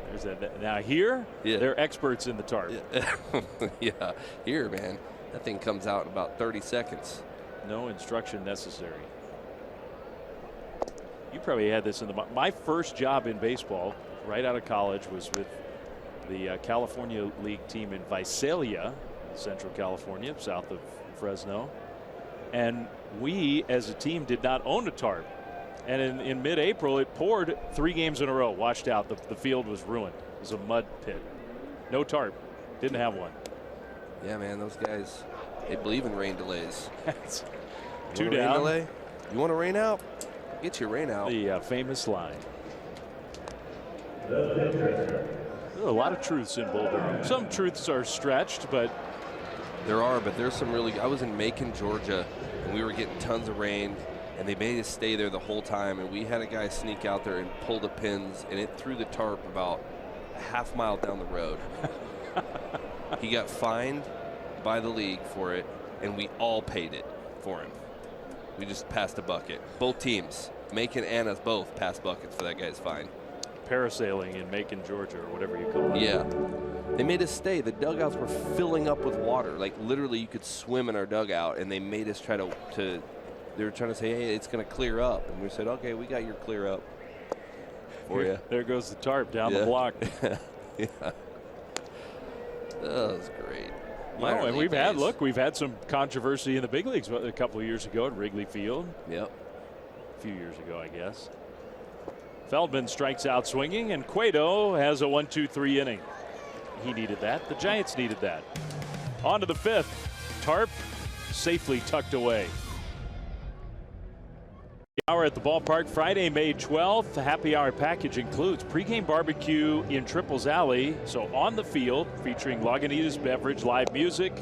There's that. Now here, they're experts in the tarp. Yeah, here, man, that thing comes out in about 30 seconds. No instruction necessary. You probably had this in my first job in baseball, right out of college, was with the California League team in Visalia, Central California, south of Fresno. And we, as a team, did not own a tarp. And in mid-April, it poured 3 games in a row, washed out. The field was ruined. It was a mud pit. No tarp. Didn't have one. Yeah, man, those guys, they believe in rain delays. 2 down. Rain delay? You want to rain out? Get your rain out. The famous line. There are a lot of truths in Bull Durham. Some truths are stretched, but there's some really. I was in Macon, Georgia, and we were getting tons of rain, and they made us stay there the whole time. And we had a guy sneak out there and pull the pins, and it threw the tarp about a half mile down the road. He got fined by the league for it, and we all paid it for him. We just passed a bucket. Both teams, Macon and us both, passed buckets for that guy's fine. Parasailing in Macon, Georgia, or whatever you call it. Yeah. They made us stay. The dugouts were filling up with water. Like, literally, you could swim in our dugout, and they made us try to they were trying to say, hey, it's going to clear up. And we said, okay, we got your clear up for you. There goes the tarp down the block. Yeah. That was great. No, and we've had some controversy in the big leagues a couple of years ago at Wrigley Field. Yep. A few years ago, I guess. Feldman strikes out swinging, and Cueto has a 1-2-3 inning. He needed that. The Giants needed that. On to the 5th. Tarp safely tucked away. Hour at the ballpark Friday, May 12th. The happy hour package includes pregame barbecue in Triples Alley. So on the field, featuring Lagunitas beverage, live music,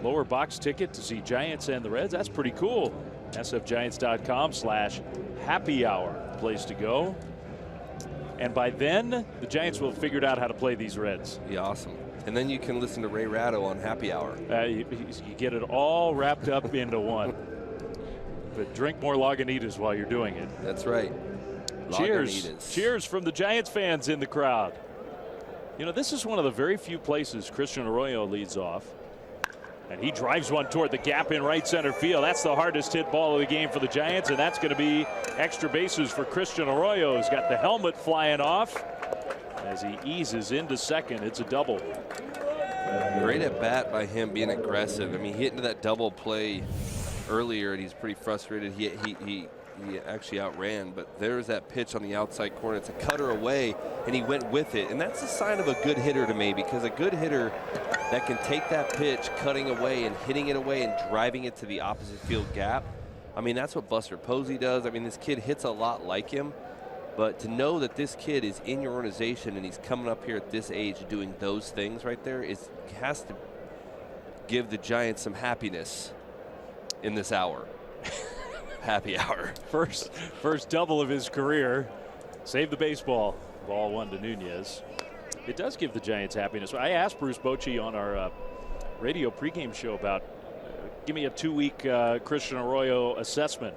lower box ticket to see Giants and the Reds. That's pretty cool. sfgiants.com/happy hour, place to go. And by then, the Giants will have figured out how to play these Reds. Yeah, awesome. And then you can listen to Ray Ratto on Happy Hour. You get it all wrapped up into one. But drink more Lagunitas while you're doing it. That's right. Cheers. Lagunitas. Cheers from the Giants fans in the crowd. You know, this is one of the very few places Christian Arroyo leads off. And he drives one toward the gap in right center field. That's the hardest hit ball of the game for the Giants, and that's going to be extra bases for Christian Arroyo. He's got the helmet flying off as he eases into second. It's a double. Great at bat by him, being aggressive. I mean, he hit into that double play earlier, and he's pretty frustrated. He actually outran, but there's that pitch on the outside corner. It's a cutter away, and he went with it. And that's a sign of a good hitter to me, because a good hitter that can take that pitch, cutting away and hitting it away and driving it to the opposite field gap. I mean, that's what Buster Posey does. I mean, this kid hits a lot like him. But to know that this kid is in your organization and he's coming up here at this age doing those things right there has to give the Giants some happiness in this hour. Happy hour. First double of his career. Save the baseball. Ball one to Nunez. It does give the Giants happiness. I asked Bruce Bochy on our radio pregame show about give me a 2-week Christian Arroyo assessment.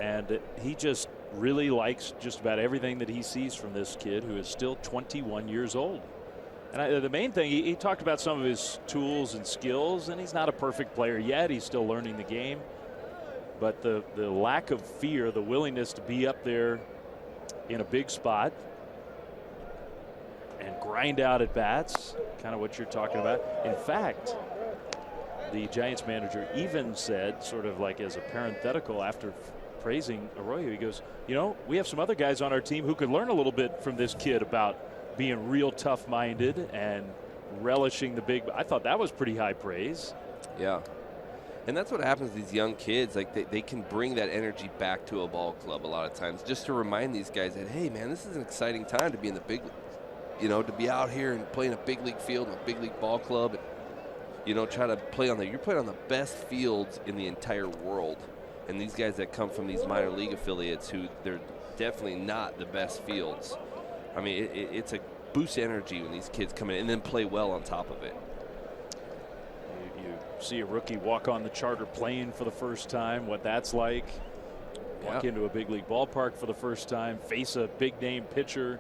And he just really likes just about everything that he sees from this kid, who is still 21 years old. And the main thing, he talked about some of his tools and skills, and he's not a perfect player yet. He's still learning the game. But the lack of fear, the willingness to be up there in a big spot and grind out at bats, kind of what you're talking about. In fact, the Giants manager even said, sort of like as a parenthetical after praising Arroyo, he goes, you know, we have some other guys on our team who could learn a little bit from this kid about being real tough-minded and relishing the big. I thought that was pretty high praise. Yeah. And that's what happens to these young kids. Like they can bring that energy back to a ball club a lot of times, just to remind these guys that, hey, man, this is an exciting time to be in the big, you know, to be out here and play in a big league field, in a big league ball club, and, you know, try to play on you're playing on the best fields in the entire world. And these guys that come from these minor league affiliates, who they're definitely not the best fields. I mean, it's a boost energy when these kids come in and then play well on top of it. You see a rookie walk on the charter plane for the first time, what that's like. Walk into a big league ballpark for the first time, face a big name pitcher.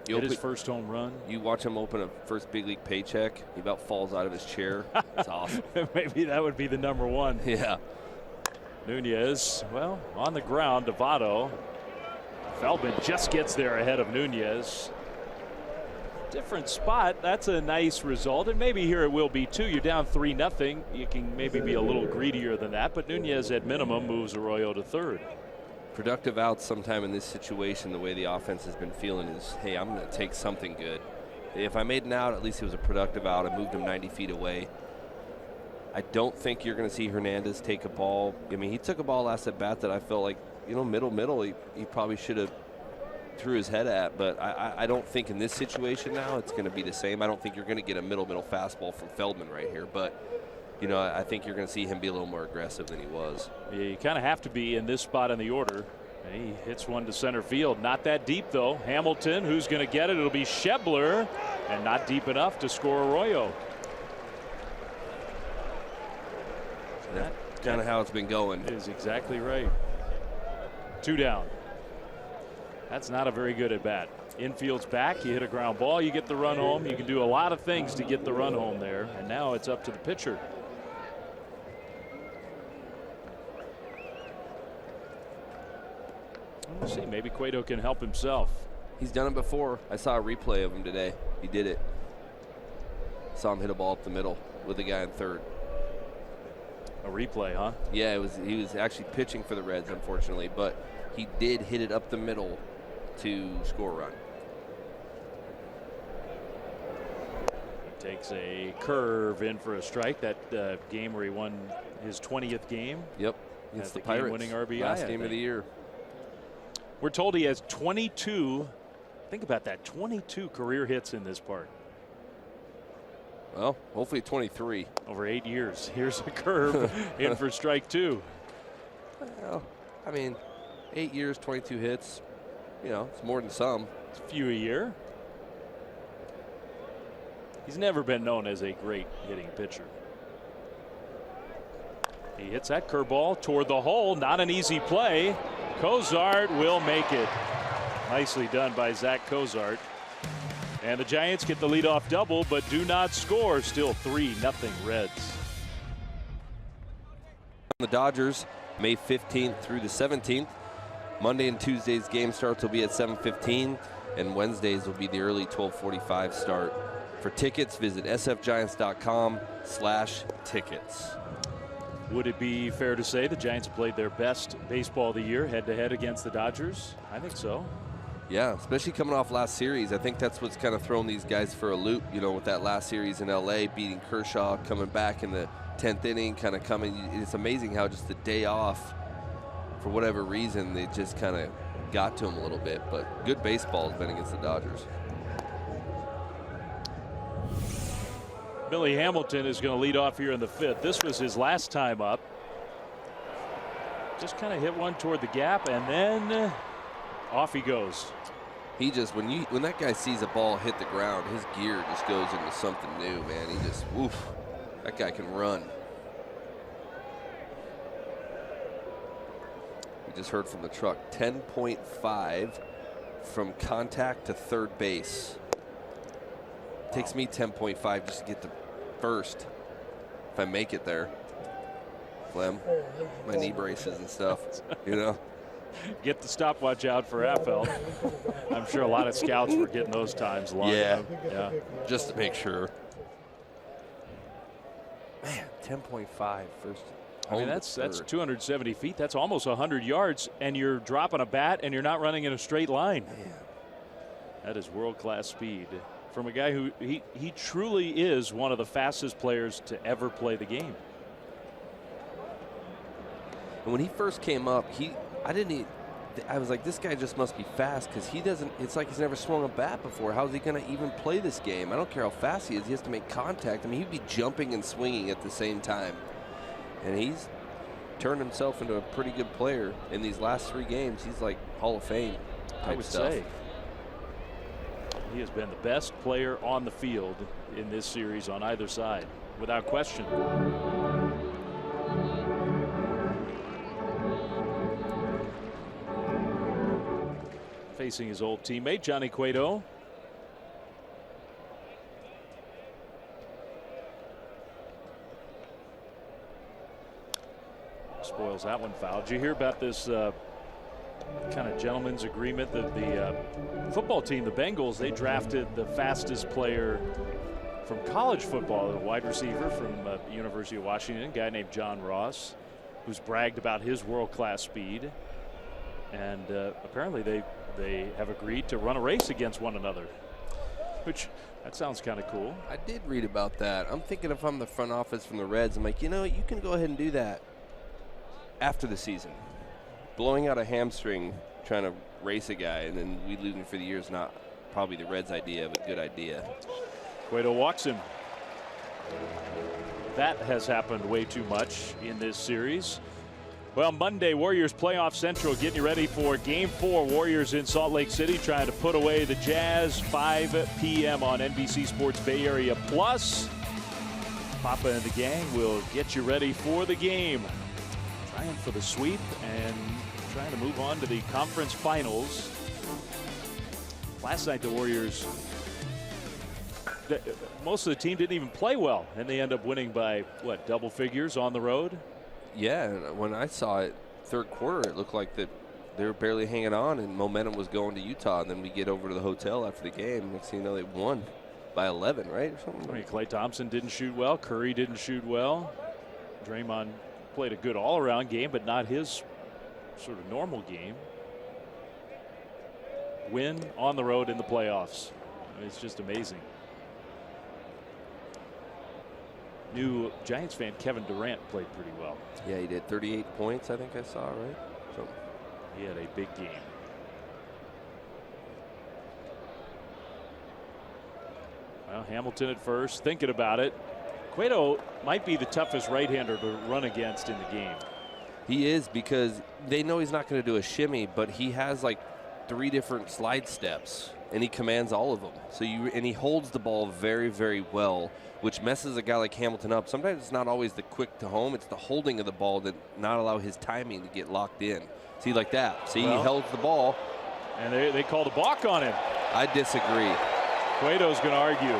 Hit his first home run. You watch him open a first big league paycheck, he about falls out of his chair. It's awesome. Maybe that would be the number one. Yeah. Nunez, well, on the ground, Devado. Feldman just gets there ahead of Nunez. Different spot. That's a nice result, and maybe here it will be too. You're down 3-0. You can maybe be a little greedier than that, but Nunez at minimum moves Arroyo to third. Productive outs sometime in this situation, the way the offense has been feeling, is, hey, I'm going to take something good. If I made an out, at least it was a productive out. I moved him 90 feet away. I don't think you're going to see Hernandez take a ball. I mean, he took a ball last at bat that I felt like, you know, middle, he probably should have threw his head at. But I don't think in this situation now it's going to be the same. I don't think you're going to get a middle fastball from Feldman right here. But, you know, I think you're going to see him be a little more aggressive than he was. Yeah, you kind of have to be in this spot in the order. And he hits one to center field. Not that deep, though. Hamilton, who's going to get it? It'll be Schebler, and not deep enough to score Arroyo. That's kind of how it's been going. Is exactly right. 2 down. That's not a very good at bat. Infield's back. You hit a ground ball. You get the run home. You can do a lot of things to get the run home there. And now it's up to the pitcher. We'll see. Maybe Cueto can help himself. He's done it before. I saw a replay of him today. He did it. Saw him hit a ball up the middle with a guy in third. A replay, huh? Yeah, he was actually pitching for the Reds, unfortunately, but he did hit it up the middle to score a run. Takes a curve in for a strike. That game where he won his 20th game. Yep, it's the Pirates. Game-winning RBI. Last game of the year. We're told he has 22. Think about that, 22 career hits in this park. Well, hopefully 23. Over 8 years. Here's a curve in for strike 2. Well, I mean, 8 years, 22 hits. You know, it's more than some. It's a few a year. He's never been known as a great hitting pitcher. He hits that curveball toward the hole. Not an easy play. Cozart will make it. Nicely done by Zach Cozart. And the Giants get the leadoff double, but do not score. Still 3-0 Reds. The Dodgers, May 15th through the 17th. Monday and Tuesday's game starts will be at 7:15, and Wednesdays will be the early 12:45 start. For tickets, visit sfgiants.com/tickets. Would it be fair to say the Giants played their best baseball of the year head-to-head against the Dodgers? I think so. Yeah, especially coming off last series. I think that's what's kind of thrown these guys for a loop, you know, with that last series in L.A., beating Kershaw, coming back in the 10th inning, kind of coming. It's amazing how just the day off, for whatever reason, they just kind of got to him a little bit. But good baseball has been against the Dodgers. Billy Hamilton is going to lead off here in the 5th. This was his last time up. Just kind of hit one toward the gap, and then off he goes. He just, when that guy sees a ball hit the ground, his gear just goes into something new, man. He just, woof, that guy can run. We just heard from the truck, 10.5 from contact to third base. Takes me 10.5 just to get to first, if I make it there. Flem, my knee braces and stuff, you know. Get the stopwatch out for Affel. I'm sure a lot of scouts were getting those times long. Yeah. Yeah. Just to make sure. Man, 10.5 first. I mean, that's 270 feet. That's almost 100 yards, and you're dropping a bat, and you're not running in a straight line. Man. That is world-class speed from a guy who he truly is one of the fastest players to ever play the game. And when he first came up, I was like, this guy just must be fast, because it's like he's never swung a bat before. How's he going to even play this game? I don't care how fast he is. He has to make contact. I mean, he'd be jumping and swinging at the same time. And he's turned himself into a pretty good player in these last 3 games. He's like Hall of Fame type I would stuff. say he has been the best player on the field in this series on either side, without question. Facing his old teammate, Johnny Cueto. Spoils that one foul. Did you hear about this kind of gentleman's agreement that the football team, the Bengals, they drafted the fastest player from college football, a wide receiver from the University of Washington, a guy named John Ross, who's bragged about his world-class speed. And apparently they have agreed to run a race against one another, which that sounds kind of cool. I did read about that. I'm thinking if I'm the front office from the Reds, I'm like, you know, you can go ahead and do that after the season. Blowing out a hamstring trying to race a guy and then we lose him for the year is not probably the Reds' idea of a good idea. Cueto walks him. That has happened way too much in this series. Well, Monday, Warriors Playoff Central getting you ready for Game 4. Warriors in Salt Lake City trying to put away the Jazz. 5 p.m. on NBC Sports Bay Area Plus. Papa and the gang will get you ready for the game. Trying for the sweep and trying to move on to the conference finals. Last night, the Warriors, most of the team didn't even play well, and they end up winning by, what, double figures on the road? Yeah, and when I saw it third quarter, it looked like that they were barely hanging on and momentum was going to Utah. And then we get over to the hotel after the game. Next thing you know, they won by 11, right? Or something. I mean, Klay Thompson didn't shoot well. Curry didn't shoot well. Draymond played a good all-around game, but not his sort of normal game. Win on the road in the playoffs. I mean, it's just amazing. New Giants fan Kevin Durant played pretty well. Yeah, he did. 38 points, I think I saw, right? So he had a big game. Well, Hamilton at first, thinking about it. Cueto might be the toughest right-hander to run against in the game. He is, because they know he's not going to do a shimmy, but he has like 3 different slide steps, and he commands all of them. So and he holds the ball very, very well, which messes a guy like Hamilton up. Sometimes it's not always the quick to home, it's the holding of the ball that not allow his timing to get locked in. See, like that. See, well, he held the ball. And they called a balk on him. I disagree. Cueto's going to argue.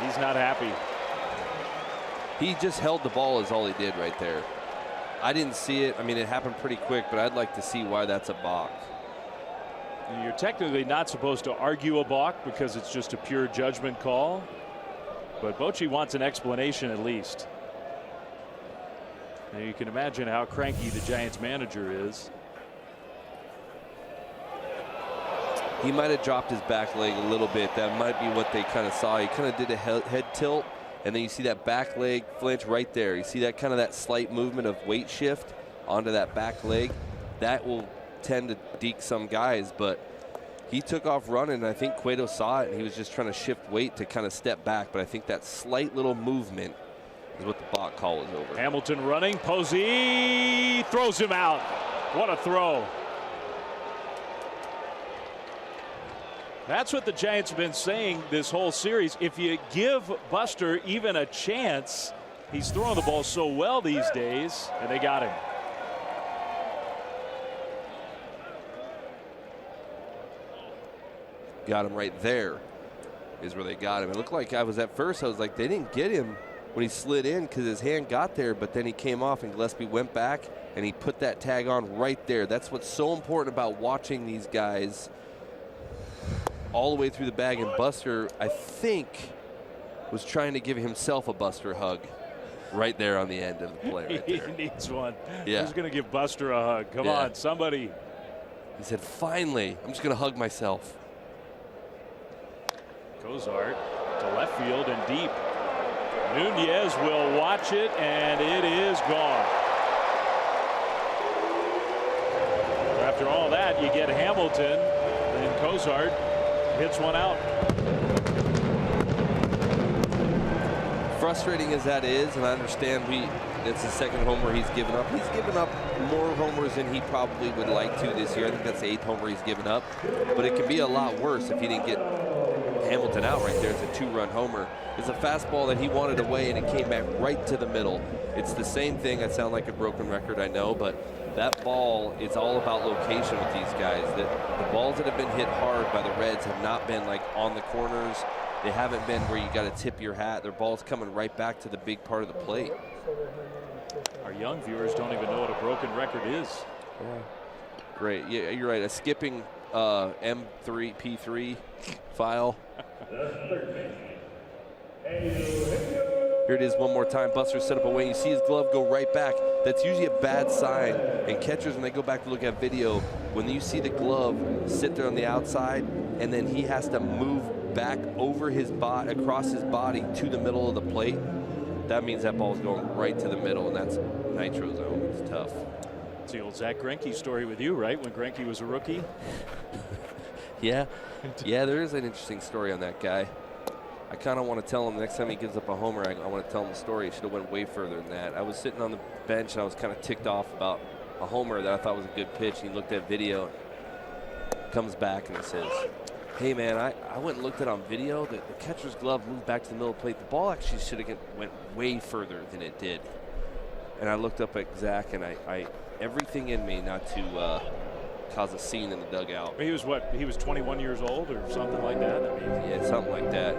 He's not happy. He just held the ball is all he did right there. I didn't see it. I mean, it happened pretty quick, but I'd like to see why that's a balk. You're technically not supposed to argue a balk because it's just a pure judgment call. But Bochy wants an explanation at least. Now you can imagine how cranky the Giants manager is. He might have dropped his back leg a little bit. That might be what they kind of saw. He kind of did a head tilt, and then you see that back leg flinch right there. You see that kind of that slight movement of weight shift onto that back leg. That will tend to deke some guys, but he took off running, and I think Cueto saw it, and he was just trying to shift weight to kind of step back. But I think that slight little movement is what the balk call is over. Hamilton running. Posey throws him out. What a throw. That's what the Giants have been saying this whole series. If you give Buster even a chance, he's throwing the ball so well these days, and they got him. Got him right there is where they got him. It looked like I was like, they didn't get him when he slid in because his hand got there, but then he came off and Gillespie went back and he put that tag on right there. That's what's so important about watching these guys all the way through the bag. And Buster, I think, was trying to give himself a Buster hug right there on the end of the play. Right there. He needs one. Yeah. Who's going to give Buster a hug? Come on, somebody. He said, finally, I'm just going to hug myself. Cozart to left field and deep. Nunez will watch it, and it is gone. After all that, you get Hamilton, and Cozart hits one out. Frustrating as that is, and I understand it's the second homer he's given up. He's given up more homers than he probably would like to this year. I think that's the 8th homer he's given up. But it can be a lot worse if he didn't get Hamilton out right there. It's a 2-run homer. It's a fastball that he wanted away, and it came back right to the middle. It's the same thing. I sound like a broken record, I know, but that ball, it's all about location with these guys. The balls that have been hit hard by the Reds have not been like on the corners. They haven't been where you got to tip your hat. Their ball's coming right back to the big part of the plate. Our young viewers don't even know what a broken record is. Yeah. Great. Yeah, you're right. A skipping M3, P3 file. Here it is one more time. Buster set up away. You see his glove go right back. That's usually a bad sign. And catchers, when they go back to look at video, when you see the glove sit there on the outside and then he has to move back over his body, across his body to the middle of the plate, that means that ball is going right to the middle, and that's nitro zone. It's tough. It's the old Zach Greinke story with you, right? When Greinke was a rookie. Yeah, there is an interesting story on that guy. I kind of want to tell him next time he gives up a homer, I want to tell him the story. He should have went way further than that. I was sitting on the bench, and I was kind of ticked off about a homer that I thought was a good pitch. And he looked at video, comes back, and he says, hey, man, I went and looked at it on video. The catcher's glove moved back to the middle of the plate. The ball actually should have went way further than it did. And I looked up at Zach, and I everything in me not to cause a scene in the dugout. He was what? He was 21 years old or something like that? I mean, yeah, something like that.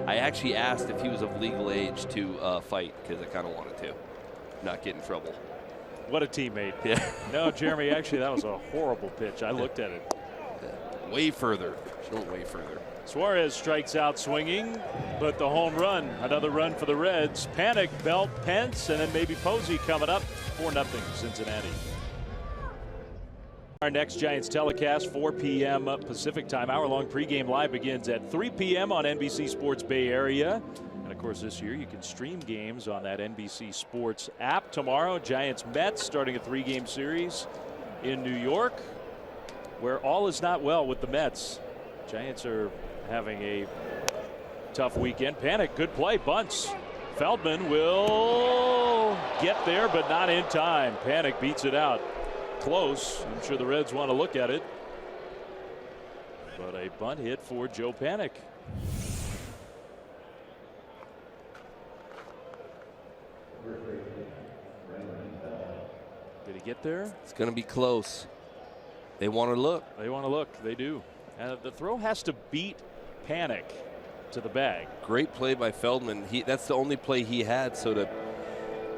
I actually asked if he was of legal age to fight because I kind of wanted to not get in trouble. What a teammate. Yeah. No, Jeremy, actually, that was a horrible pitch. I looked at it. Yeah. Way further. Should way further. Suarez strikes out swinging, but the home run, another run for the Reds. Panic, Belt, Pence, and then maybe Posey coming up. 4-0 Cincinnati. Our next Giants telecast, 4 p.m. Pacific time. Hour-long pregame live begins at 3 p.m. on NBC Sports Bay Area. And, of course, this year you can stream games on that NBC Sports app. Tomorrow, Giants-Mets starting a 3-game series in New York, where all is not well with the Mets. Giants are having a tough weekend. Panic, good play, bunts. Feldman will get there, but not in time. Panic beats it out. Close. I'm sure the Reds want to look at it. But a bunt hit for Joe Panic. Did he get there? It's going to be close. They want to look. They want to look. They do. The throw has to beat Panic to the bag. Great play by Feldman. That's the only play he had, so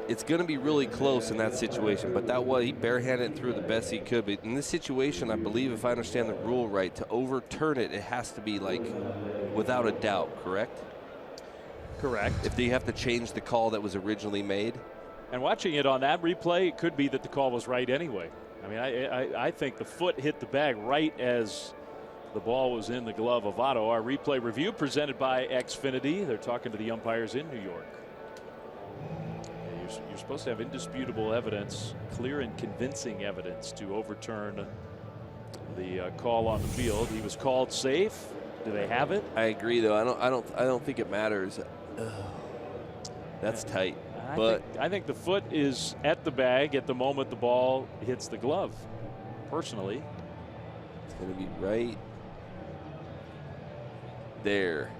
it's going to be really close in that situation. But he barehanded through the best he could. But in this situation, I believe, if I understand the rule right, to overturn it, it has to be like without a doubt, correct? Correct. If they have to change the call that was originally made. And watching it on that replay, it could be that the call was right anyway. I mean, I think the foot hit the bag right as the ball was in the glove of Otto. Our replay review presented by Xfinity. They're talking to the umpires in New York. You're supposed to have indisputable evidence, clear and convincing evidence to overturn the call on the field. He was called safe. Do they have it? I agree, though. I don't think it matters. That's tight. I think the foot is at the bag at the moment the ball hits the glove. Personally, it's going to be right there.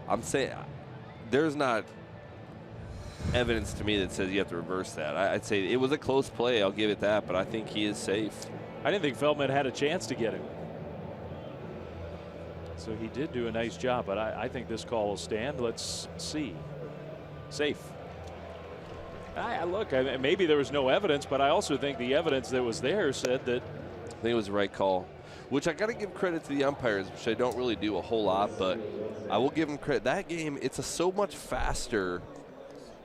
I'm saying there's not evidence to me that says you have to reverse that. I'd say it was a close play. I'll give it that, but I think he is safe. I didn't think Feldman had a chance to get him. So he did do a nice job, but I think this call will stand. Let's see. Safe. Look, maybe there was no evidence, but I also think the evidence that was there said that. I think it was the right call, which I got to give credit to the umpires, which I don't really do a whole lot, but I will give them credit. That game, it's so much faster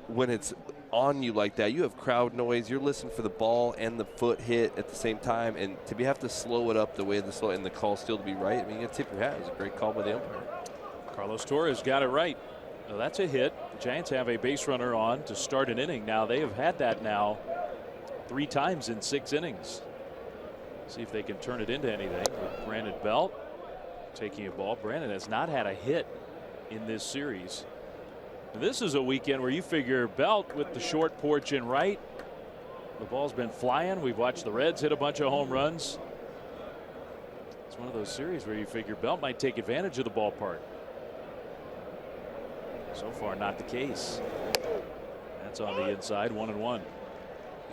when it's on you like that. You have crowd noise. You're listening for the ball and the foot hit at the same time, and to have to slow it up the way and the call still to be right. I mean, you got to tip your hat. It was a great call by the umpire. Carlos Torres got it right. Well, that's a hit. The Giants have a base runner on to start an inning. Now they have had that now 3 times in 6 innings. See if they can turn it into anything with Brandon Belt taking a ball. Brandon has not had a hit in this series. This is a weekend where you figure Belt with the short porch in right. The ball's been flying. We've watched the Reds hit a bunch of home runs. It's one of those series where you figure Belt might take advantage of the ballpark. So far, not the case. That's on the inside, 1-1.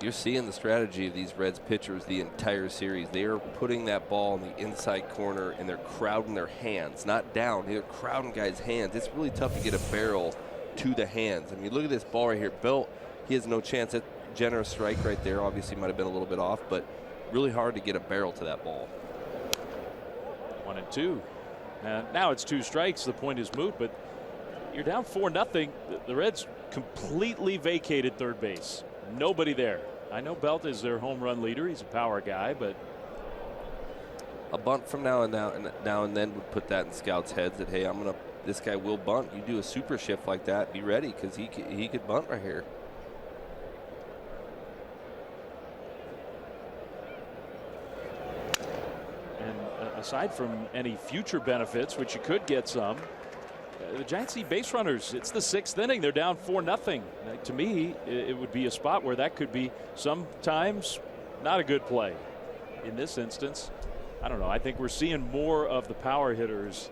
You're seeing the strategy of these Reds pitchers the entire series. They are putting that ball in the inside corner, and they're crowding their hands, not down. They're crowding guys' hands. It's really tough to get a barrel to the hands. I mean, look at this ball right here. Belt, he has no chance. That generous strike right there obviously might have been a little bit off, but really hard to get a barrel to that ball. 1-2. Now it's 2 strikes. The point is moot, but you're down 4-0. The Reds completely vacated third base. Nobody there. I know Belt is their home run leader. He's a power guy, but a bunt from now and then would put that in scouts' heads that, hey, this guy will bunt. You do a super shift like that, be ready, because he could bunt right here. And aside from any future benefits, which you could get some, the Giants need base runners. It's the 6th inning. They're down 4-0. To me, it would be a spot where that could be sometimes not a good play. In this instance, I don't know. I think we're seeing more of the power hitters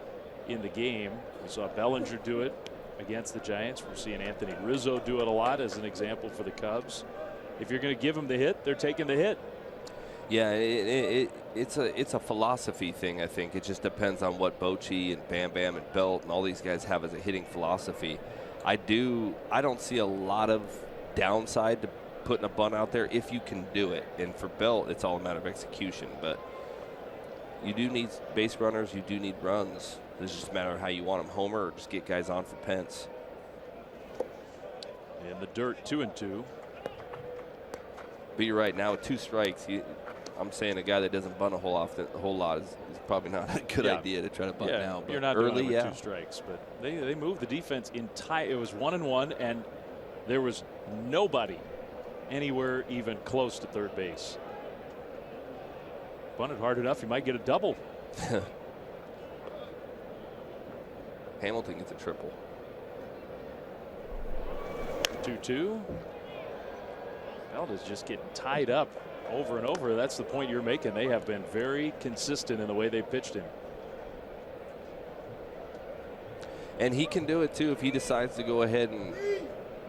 in the game. We saw Bellinger do it against the Giants. We're seeing Anthony Rizzo do it a lot as an example for the Cubs. If you're going to give them the hit, they're taking the hit. Yeah, it's a philosophy thing, I think. It just depends on what Bochy and Bam Bam and Belt and all these guys have as a hitting philosophy. I don't see a lot of downside to putting a bunt out there if you can do it. And for Belt, it's all a matter of execution. But you do need base runners. You do need runs. It's just a matter of how you want them, homer or just get guys on for Pence. In the dirt, 2-2. But you're right. Now with 2 strikes, I'm saying a guy that doesn't bunt a whole lot is probably not a good idea to try to bunt now. But you're not early, doing it with 2 strikes, but they moved the defense entire. It was 1-1, and there was nobody anywhere even close to third base. Bunted hard enough, you might get a double. Hamilton gets a triple. 2-2. Feld is just getting tied up over and over. That's the point you're making. They have been very consistent in the way they pitched him. And he can do it too if he decides to go ahead and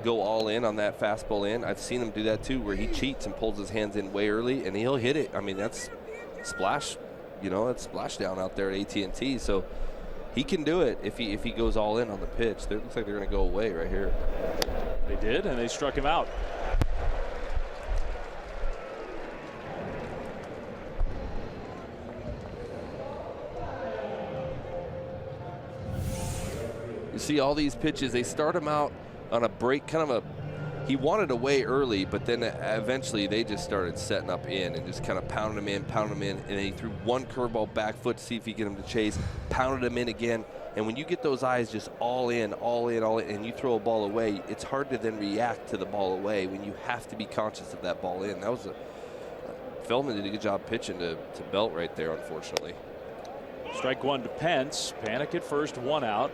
go all in on that fastball in. I've seen him do that too, where he cheats and pulls his hands in way early, and he'll hit it. I mean, that's splash, that's splash down out there at AT&T. So he can do it if he goes all in on the pitch. It looks like they're going to go away right here. They did, and they struck him out. You see all these pitches, they start him out on a break, he wanted away early, but then eventually they just started setting up in and just kind of pounding him in, and then he threw one curveball back foot to see if he could get him to chase, pounded him in again. And when you get those eyes just all in, and you throw a ball away, it's hard to then react to the ball away when you have to be conscious of that ball in. That was Feldman did a good job pitching to Belt right there, unfortunately. Strike one to Pence. Panic at first, one out.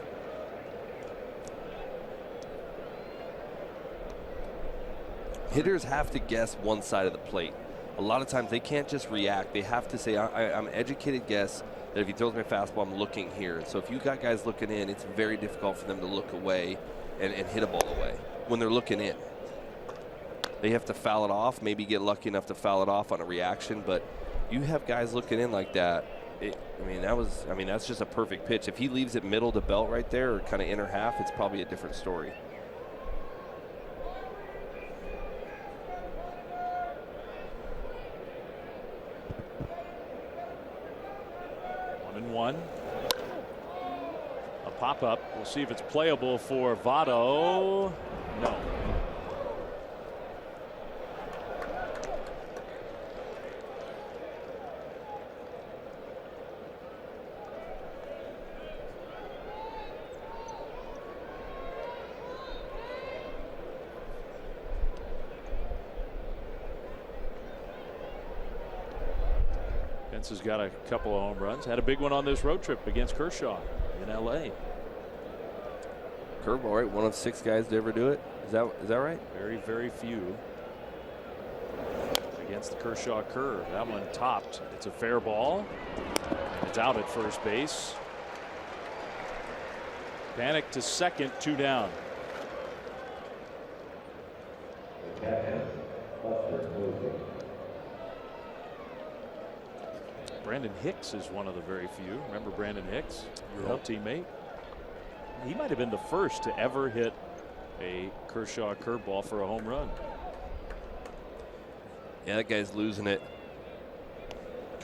Hitters have to guess one side of the plate. A lot of times they can't just react. They have to say, I'm an educated guess that if he throws me a fastball, I'm looking here. So if you got guys looking in, it's very difficult for them to look away and hit a ball away when they're looking in. They have to foul it off, maybe get lucky enough to foul it off on a reaction. But you have guys looking in like that. That's just a perfect pitch. If he leaves it middle to Belt right there or kind of inner half, it's probably a different story. 1-1. A pop-up. We'll see if it's playable for Votto. No. Has got a couple of home runs. Had a big one on this road trip against Kershaw in LA. Curveball, right? One of 6 guys to ever do it. Is that right? Very, very few. Against the Kershaw curve. That one topped. It's a fair ball. It's out at first base. Panic to second, 2 down. Brandon Hicks is one of the very few. Remember Brandon Hicks, your old teammate? He might have been the first to ever hit a Kershaw curveball for a home run. Yeah, that guy's losing it.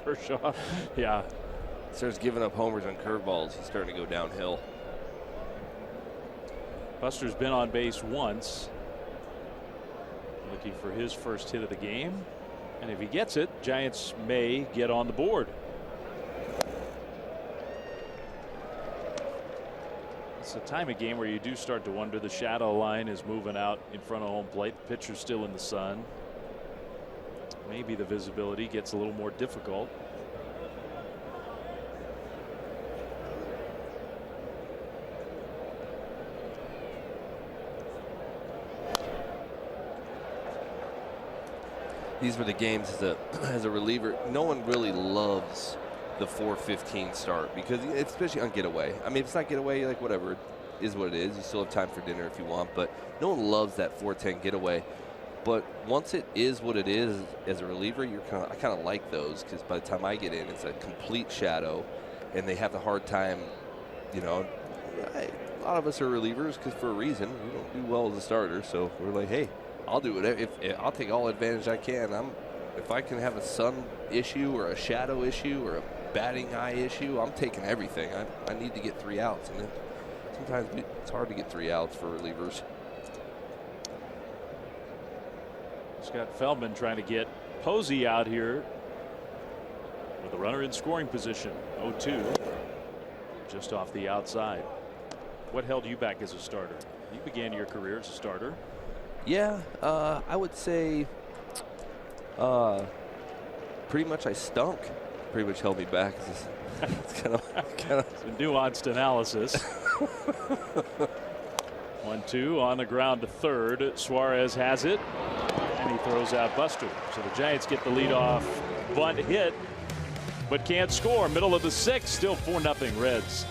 Kershaw, yeah. Starts giving up homers on curveballs. He's starting to go downhill. Buster's been on base once. Looking for his first hit of the game. And if he gets it, Giants may get on the board. It's a time of game where you do start to wonder. The shadow line is moving out in front of home plate. The pitcher's still in the sun. Maybe the visibility gets a little more difficult. These were the games as a reliever. No one really loves the 4:15 start because especially on getaway. I mean, if it's not getaway, like whatever, it is what it is. You still have time for dinner if you want, but no one loves that 4:10 getaway. But once it is what it is as a reliever, I kind of like those because by the time I get in, it's a complete shadow, and they have a hard time. A lot of us are relievers because for a reason we don't do well as a starter, so we're like, hey, I'll do it. I'll take all advantage I can. If I can have a sun issue or a shadow issue or a batting eye issue, I'm taking everything. I need to get 3 outs, and sometimes it's hard to get 3 outs for relievers. Scott Feldman trying to get Posey out here with a runner in scoring position. 0-2, just off the outside. What held you back as a starter? You began your career as a starter. Yeah, I would say pretty much I stunk pretty much held me back. It's kind of It's a nuanced analysis. 1-2 on the ground to third. Suarez has it, and he throws out Buster. So the Giants get the leadoff bunt hit, but can't score. Middle of the sixth, still 4-0 Reds.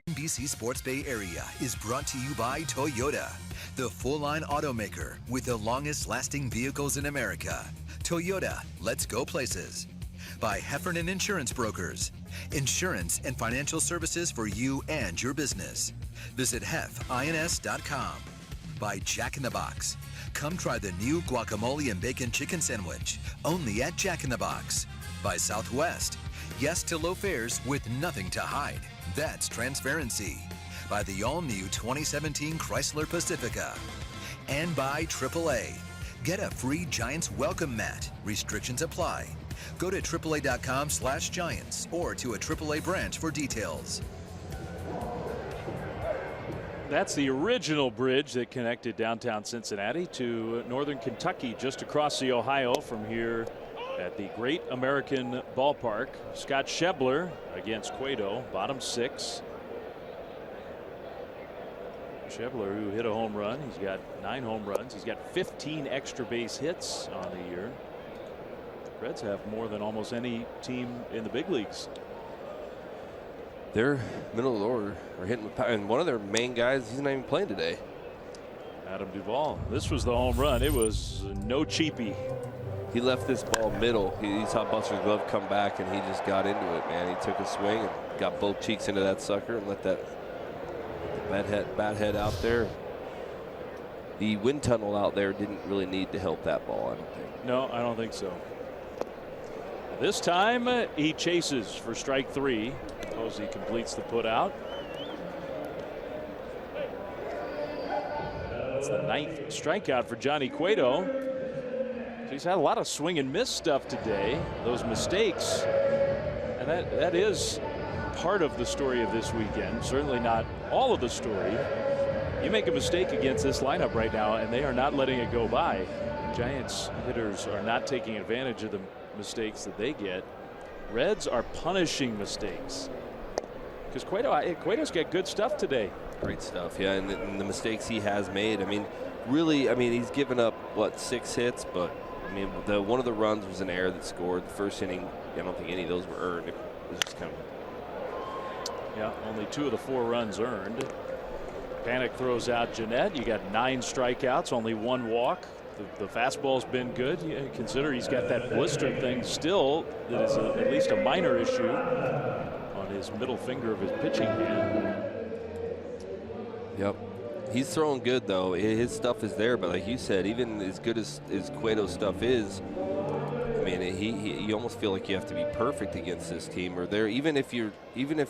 NBC Sports Bay Area is brought to you by Toyota, the full-line automaker with the longest-lasting vehicles in America. Toyota, let's go places. By Heffernan Insurance Brokers, insurance and financial services for you and your business. Visit hefins.com. By Jack in the Box. Come try the new guacamole and bacon chicken sandwich, only at Jack in the Box. By Southwest. Yes to low fares with nothing to hide. That's transparency. By the all-new 2017 Chrysler Pacifica. And by AAA. Get a free Giants welcome mat. Restrictions apply. Go to AAA.com/Giants or to a AAA branch for details. That's the original bridge that connected downtown Cincinnati to northern Kentucky, just across the Ohio from here at the Great American Ballpark. Scott Schebler against Cueto, bottom six. Schebler, who hit a home run, he's got 9 home runs. He's got 15 extra base hits on the year. Reds have more than almost any team in the big leagues. They're middle of the order, are hitting with power, and one of their main guys, he's not even playing today. Adam Duvall. This was the home run. It was no cheapie. He left this ball middle. He saw Buster's glove come back, and he just got into it, man. He took a swing and got both cheeks into that sucker and let that bat head out there. The wind tunnel out there didn't really need to help that ball, I don't think. No, I don't think so. This time he chases for strike 3. Suppose he completes the put out. That's the 9th strikeout for Johnny Cueto. So he's had a lot of swing and miss stuff today. Those mistakes, and that is part of the story of this weekend. Certainly not all of the story. You make a mistake against this lineup right now, and they are not letting it go by. Giants hitters are not taking advantage of the mistakes that they get. Reds are punishing mistakes because Cueto's got good stuff today. Great stuff, yeah, and the mistakes he has made. I mean, really, I mean, he's given up what, 6 hits, but I mean, one of the runs was an error that scored. The first inning, I don't think any of those were earned. It was just kind of. Yeah, only 2 of the 4 runs earned. Panic throws out Jeanette. You got 9 strikeouts, only 1 walk. The fastball's been good. You consider he's got that blister thing still that is at least a minor issue on his middle finger of his pitching hand. Yep. He's throwing good, though. His stuff is there, but like you said, even as good as Cueto's stuff is, I mean, you almost feel like you have to be perfect against this team, or even if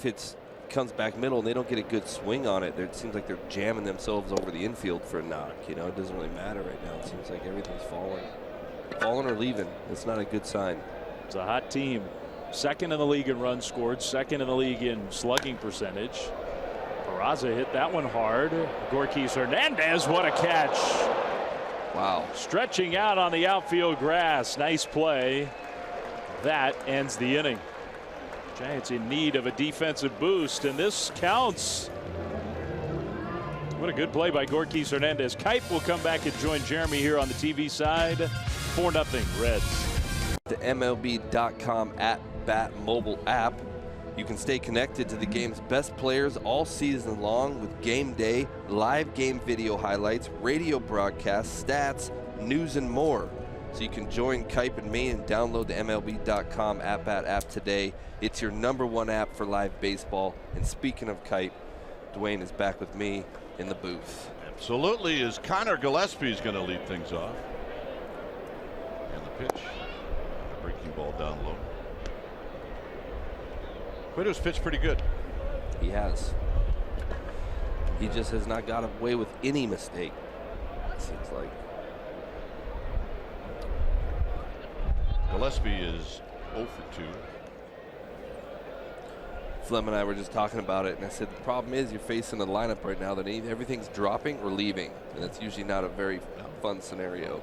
it's comes back middle and they don't get a good swing on it, it seems like they're jamming themselves over the infield for a knock. You know, it doesn't really matter right now. It seems like everything's falling or leaving. It's not a good sign. It's a hot team. 2nd in the league in runs scored, 2nd in the league in slugging percentage. Peraza hit that one hard. Gorkis Hernandez, what a catch. Wow. Stretching out on the outfield grass. Nice play. That ends the inning. Giants in need of a defensive boost, and this counts. What a good play by Gorkis Hernandez. Kite will come back and join Jeremy here on the TV side. 4-0 Reds. The MLB.com @bat mobile app. You can stay connected to the game's best players all season long with game day, live game video highlights, radio broadcasts, stats, news, and more. So you can join Kipe and me and download the MLB.com @bat app today. It's your #1 app for live baseball. And speaking of Kipe, Dwayne is back with me in the booth. Absolutely, as Connor Gillespie is going to lead things off. And the pitch, breaking ball down low. Cueto's pitched pretty good. He has. He just has not got away with any mistake, it seems like. Gillespie is 0 for 2. Flem and I were just talking about it, and I said the problem is you're facing a lineup right now that everything's dropping or leaving, and that's usually not a very fun scenario.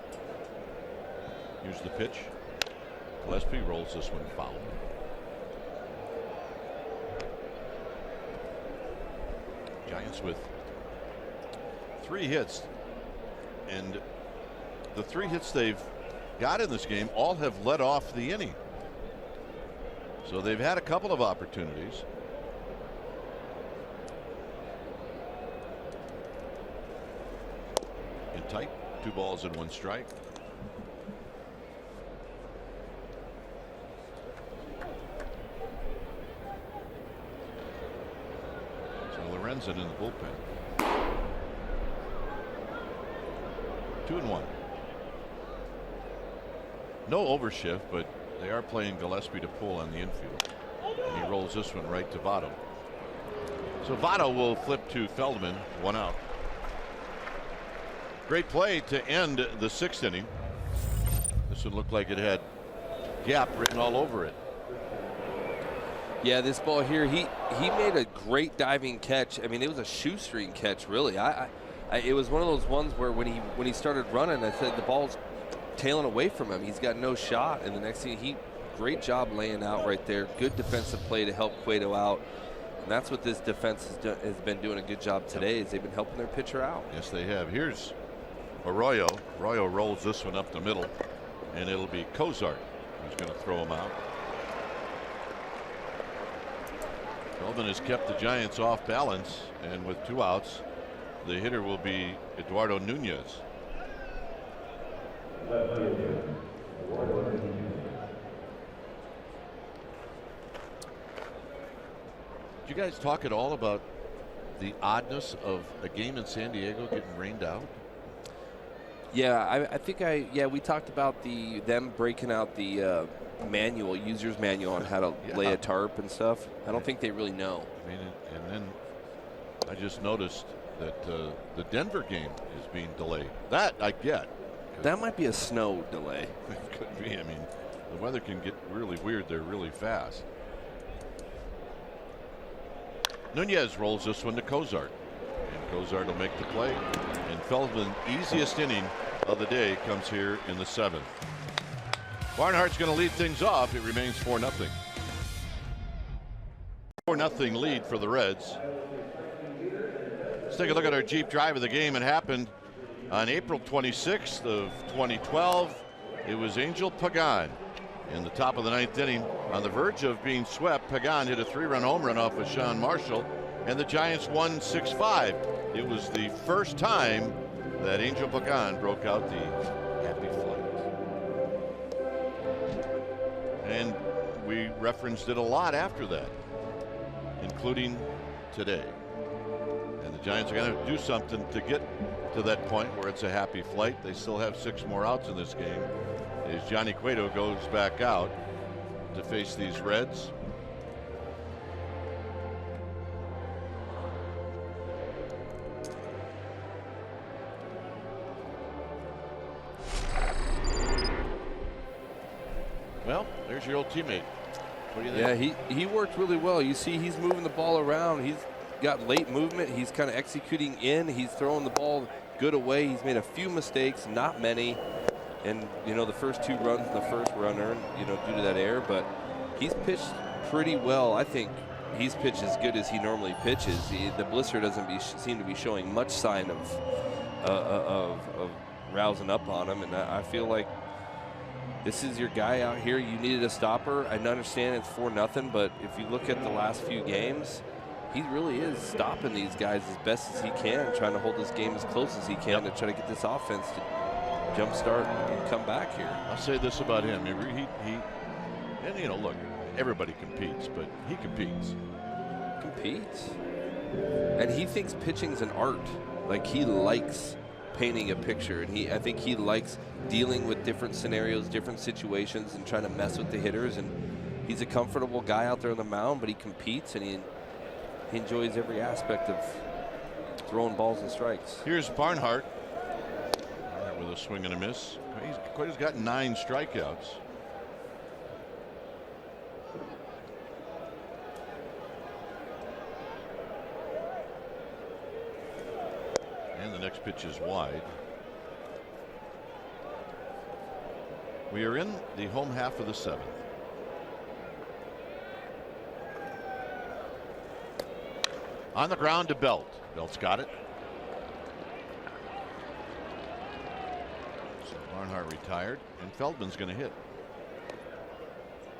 Here's the pitch. Gillespie rolls this one foul. Giants with 3 hits, and the 3 hits they've got in this game all have led off the inning. So they've had a couple of opportunities. In tight, 2 balls and 1 strike. Lorenzen in the bullpen. 2-1. No overshift, but they are playing Gillespie to pull on the infield. And he rolls this one right to Votto. So Votto will flip to Feldman, 1 out. Great play to end the 6th inning. This one looked like it had gap written all over it. Yeah, this ball here, he made a great diving catch. I mean, it was a shoestring catch, really. It was one of those ones where when he started running, I said the ball's tailing away from him. He's got no shot, and the next thing, great job laying out right there. Good defensive play to help Cueto out. And that's what this defense has been doing a good job today, is they've been helping their pitcher out. Yes, they have. Here's Arroyo. Arroyo rolls this one up the middle, and it'll be Cozart who's going to throw him out. Feldman has kept the Giants off balance, and with 2 outs, the hitter will be Eduardo Nunez. Did you guys talk at all about the oddness of a game in San Diego getting rained out? Yeah, I think we talked about them breaking out the user's manual on how to lay a tarp and stuff. I don't think they really know. I mean, and then I just noticed that the Denver game is being delayed. That I get. That might be a snow delay. It could be. I mean, the weather can get really weird there really fast. Nunez rolls this one to Cozart, and Cozart will make the play. And Feldman's easiest inning of the day comes here in the 7th. Barnhart's going to lead things off. It remains 4-0. 4-0 lead for the Reds. Let's take a look at our Jeep drive of the game. It happened on April 26th of 2012. It was Angel Pagan in the top of the 9th inning. On the verge of being swept, Pagan hit a 3-run home run off of Sean Marshall, and the Giants won 6-5. It was the first time that Angel Pagan broke out the happy flight. And we referenced it a lot after that, including today. And the Giants are going to do something to get to that point where it's a happy flight. They still have 6 more outs in this game as Johnny Cueto goes back out to face these Reds. Well, there's your old teammate. What do you think? Yeah, he worked really well. You see, he's moving the ball around. He's got late movement. He's kind of executing in. He's throwing the ball good away. He's made a few mistakes, not many. And, you know, the first 2 runs in the first run earned, you know, due to that error. But he's pitched pretty well. I think he's pitched as good as he normally pitches. The blister doesn't seem to be showing much sign of rousing up on him. And I feel like this is your guy out here. You needed a stopper. I understand it's 4-0, but if you look at the last few games, he really is stopping these guys as best as he can, trying to hold this game as close as he can to try to get this offense to jumpstart and come back here. I'll say this about him. And you know, look, everybody competes, but he competes. And he thinks pitching's an art. Like, he likes painting a picture, and I think he likes dealing with different scenarios, different situations, and trying to mess with the hitters. And he's a comfortable guy out there on the mound, but he competes, and he enjoys every aspect of throwing balls and strikes. Here's Barnhart with a swing and a miss. Cueto's got 9 strikeouts. And the next pitch is wide. We are in the home half of the 7th. On the ground to Belt. Belt's got it. So Barnhart retired, and Feldman's going to hit.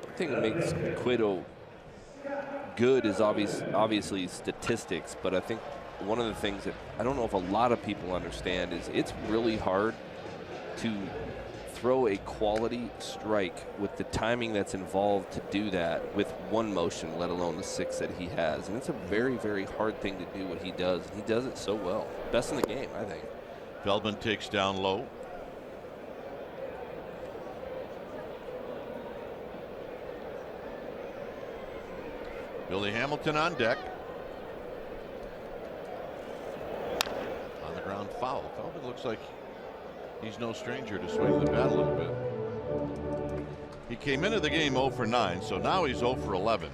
I think it makes Cueto good is obviously statistics, but I think one of the things that I don't know if a lot of people understand is it's really hard to throw a quality strike with the timing that's involved to do that with one motion, let alone the 6 that he has. And it's a very, very hard thing to do what he does. He does it so well. Best in the game, I think. Feldman takes down low. Billy Hamilton on deck. On the ground foul. Feldman looks like he's no stranger to swinging the bat a little bit. He came into the game 0 for 9, so now he's 0 for 11.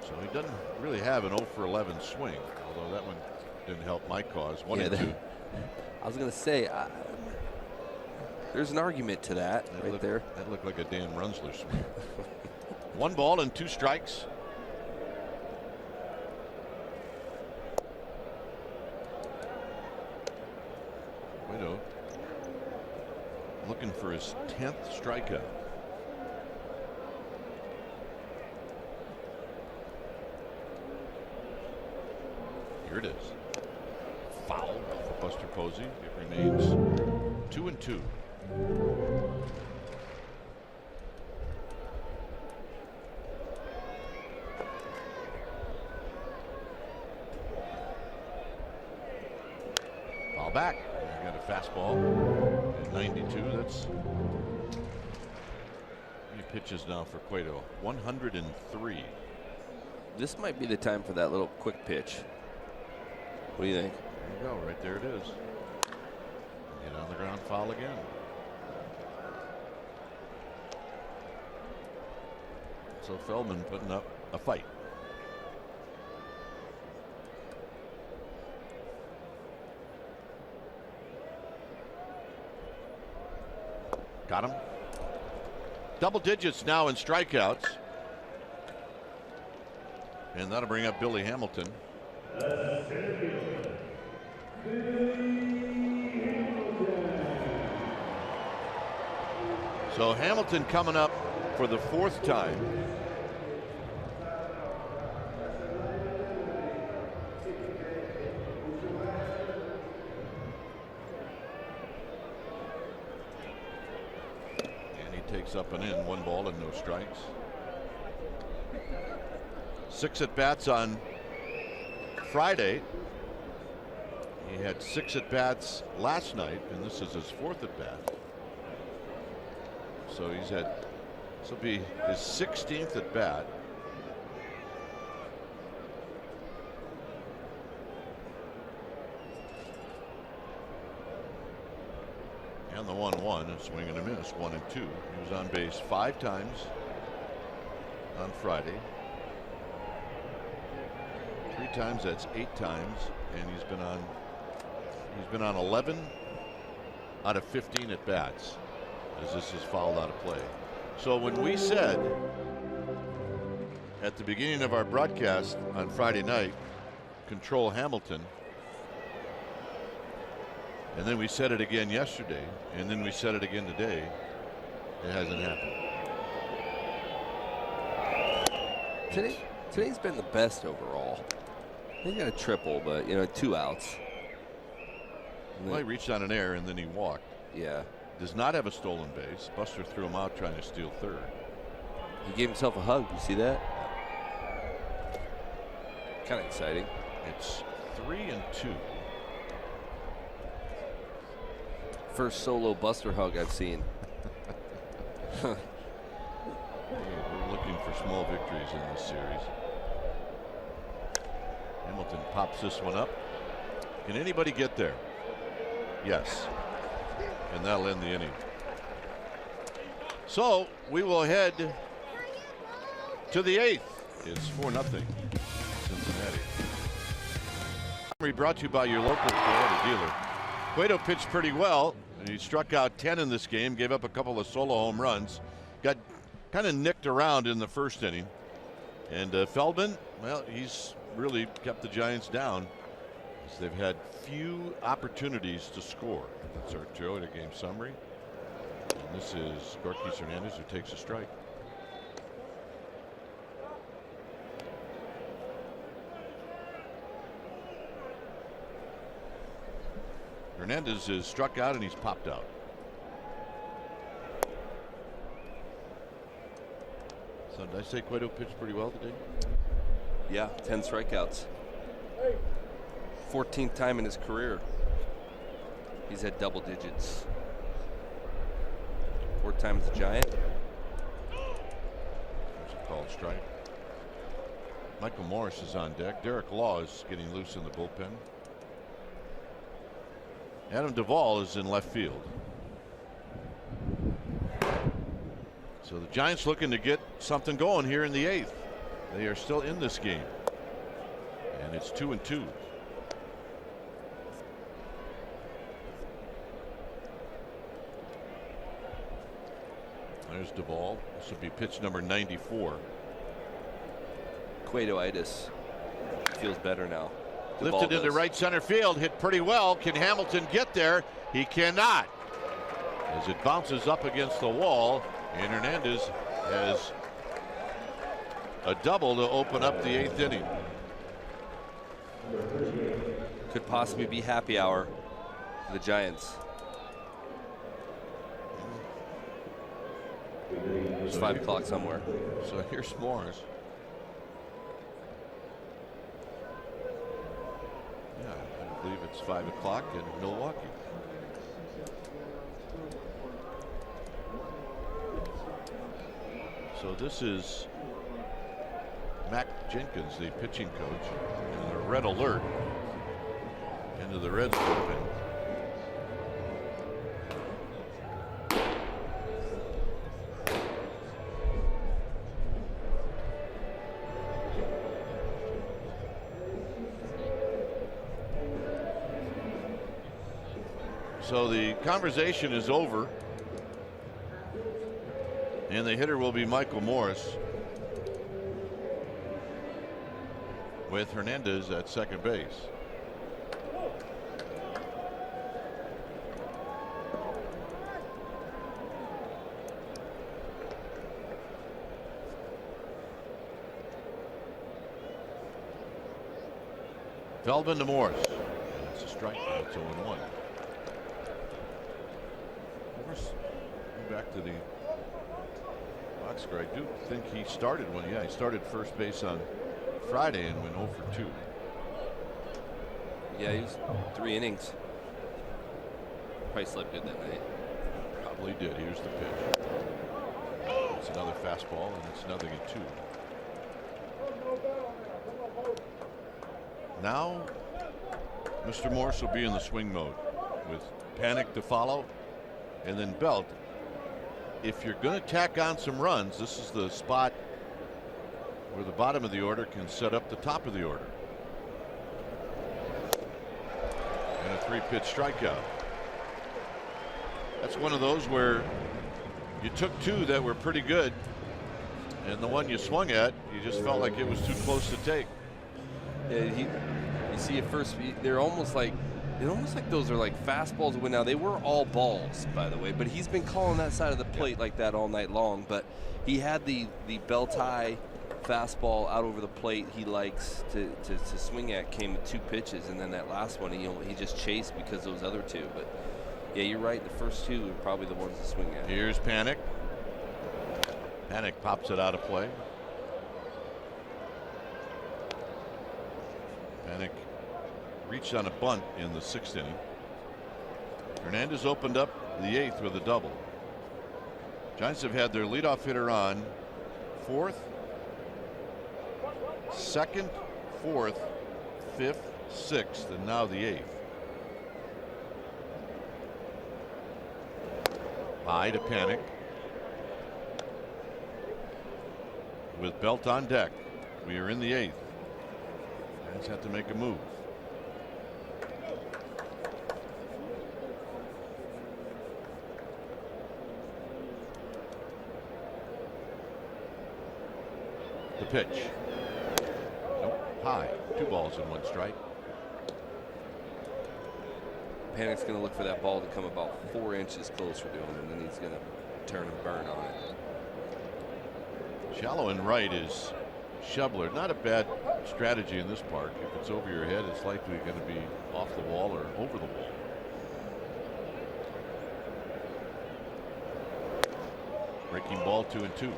So he doesn't really have an 0 for 11 swing, although that one didn't help my cause. 1 and 2. I was going to say, there's an argument to that right there. That looked like a Dan Runsler swing. 1 ball and 2 strikes. Cueto looking for his 10th strikeout. Here it is. Foul for Buster Posey. It remains 2 and 2. Foul back. You got a fastball at 92. That's many pitches now for Cueto. 103. This might be the time for that little quick pitch. What do you think? There you go. Right there it is. Get on the ground foul again. So Feldman putting up a fight. Got him. Double digits now in strikeouts. And that'll bring up Billy Hamilton. So Hamilton coming up for the 4th time. And he takes up and in, 1 ball and no strikes. 6 at bats on Friday. He had 6 at bats last night, and this is his 4th at bat. So he's had, this will be his 16th at bat. And the 1-1, a swing and a miss, 1 and 2. He was on base 5 times on Friday. 3 times, that's 8 times, and he's been on 11 out of 15 at bats as this is fouled out of play. So when we said at the beginning of our broadcast on Friday night, control Hamilton, and then we said it again yesterday, and then we said it again today, it hasn't happened. Today's been the best overall. He got a triple, but 2 outs. Well, he reached on an error and then he walked. Yeah. Does not have a stolen base. Buster threw him out trying to steal 3rd. He gave himself a hug. You see that? Kind of exciting. It's 3 and 2. First solo Buster hug I've seen. We're looking for small victories in this series. Hamilton pops this one up. Can anybody get there? Yes. And that'll end the inning. So we will head to the 8th. It's 4-0 Cincinnati. Brought to you by your local Toyota dealer. Cueto pitched pretty well, And he struck out 10 in this game, gave up a couple of solo home runs, got kind of nicked around in the first inning. And Feldman, well, he's really kept the Giants down as they've had few opportunities to score. That's our Joe at a game summary. And this is Gorky Hernandez who takes a strike. Hernandez is struck out and he's popped out. So did I say Cueto pitched pretty well today? Yeah, 10 strikeouts. 14th time in his career he's had double digits. 4th time as a Giant. There's a called strike. Michael Morris is on deck. Derek Law is getting loose in the bullpen. Adam Duvall is in left field. So the Giants looking to get something going here in the 8th. They are still in this game. And it's 2-2. There's Duvall. This will be pitch number 94. Cueto-itis. Feels better now. Lifted into right center field, hit pretty well. Can Hamilton get there? He cannot. As it bounces up against the wall, and Hernandez has a double to open up the 8th inning. Could possibly be happy hour for the Giants. It's 5 o'clock somewhere. So here's Morris. Yeah, I believe it's 5 o'clock in Milwaukee. So this is Mac Jenkins, the pitching coach, and a red alert into the Reds bullpen. So the conversation is over, and the hitter will be Michael Morris, with Hernandez at second base. Feldman to Morris. It's a strike. It's 0-1. Back to the box score. I do think he started one. Yeah, he started first base on Friday and went 0 for 2. Yeah, he's 3 innings. Probably slept good that night. Probably did. Here's the pitch. It's another fastball, and it's 0-2. Now, Mr. Morris will be in the swing mode with Panic to follow, and then Belt. If you're going to tack on some runs, this is the spot where the bottom of the order can set up the top of the order. And a 3-pitch strikeout. That's one of those where you took 2 that were pretty good, and the one you swung at, you just felt like it was too close to take. Yeah, you see at first, they're almost like those are like fastballs. Now they were all balls, by the way, but he's been calling that side of the plate like that all night long. But he had the belt high fastball out over the plate he likes to swing at, came with 2 pitches, and then that last one he just chased because those other 2. But yeah, you're right, the first 2 are probably the ones to swing at. Here's Panic. Panic pops it out of play. Panic reached on a bunt in the 6th inning. Hernandez opened up the 8th with a double. Giants have had their leadoff hitter on 4th, 2nd, 4th, 5th, 6th, and now the 8th. High to Panic. With Belt on deck. We are in the 8th. Giants have to make a move. The pitch. Nope, high. 2 balls and 1 strike. Panic's going to look for that ball to come about 4 inches closer to him, and then he's going to turn and burn on it. Shallow and right is shoveler. Not a bad strategy in this park. If it's over your head, it's likely going to be off the wall or over the wall. Breaking ball 2-2.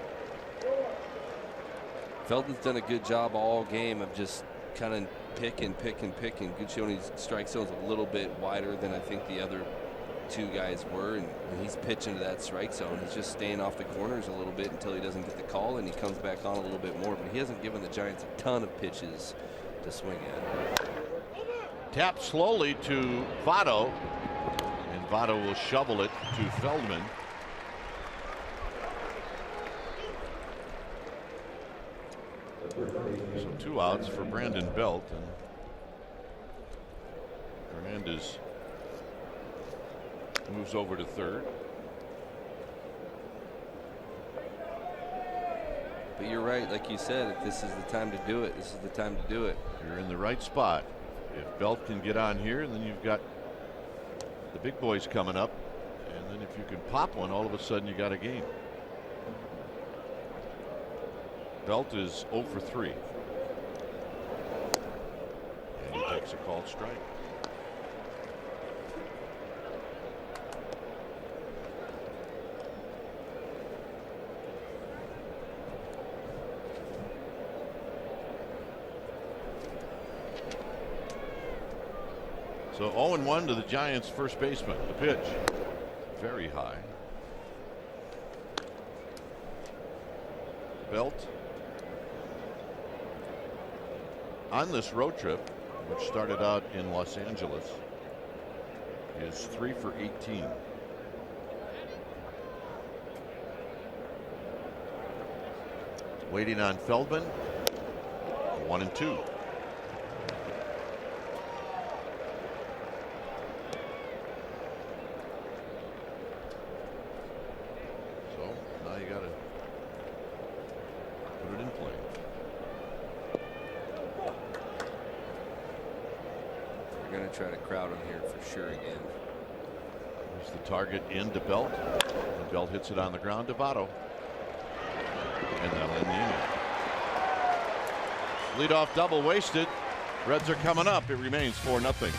Feldman's done a good job all game of just kind of picking. Guccione's strike zone's a little bit wider than I think the other 2 guys were, and when he's pitching to that strike zone, he's just staying off the corners a little bit until he doesn't get the call, and he comes back on a little bit more. But he hasn't given the Giants a ton of pitches to swing at. Tap slowly to Votto, and Votto will shovel it to Feldman. So 2 outs for Brandon Belt, and Hernandez moves over to third. But you're right, like you said, this is the time to do it. This is the time to do it. You're in the right spot. If Belt can get on here, then you've got the big boys coming up, and then if you can pop one, all of a sudden you got a game. Belt is 0 for 3. And he takes a called strike. So 0-1 to the Giants' first baseman. The pitch. Very high. Belt on this road trip, which started out in Los Angeles, is 3 for 18. Waiting on Feldman. 1-2. Try to crowd him here for sure again. There's the target into Belt. And Belt hits it on the ground to Votto. And that'll end the inning. Leadoff double wasted. Reds are coming up. It remains 4-0.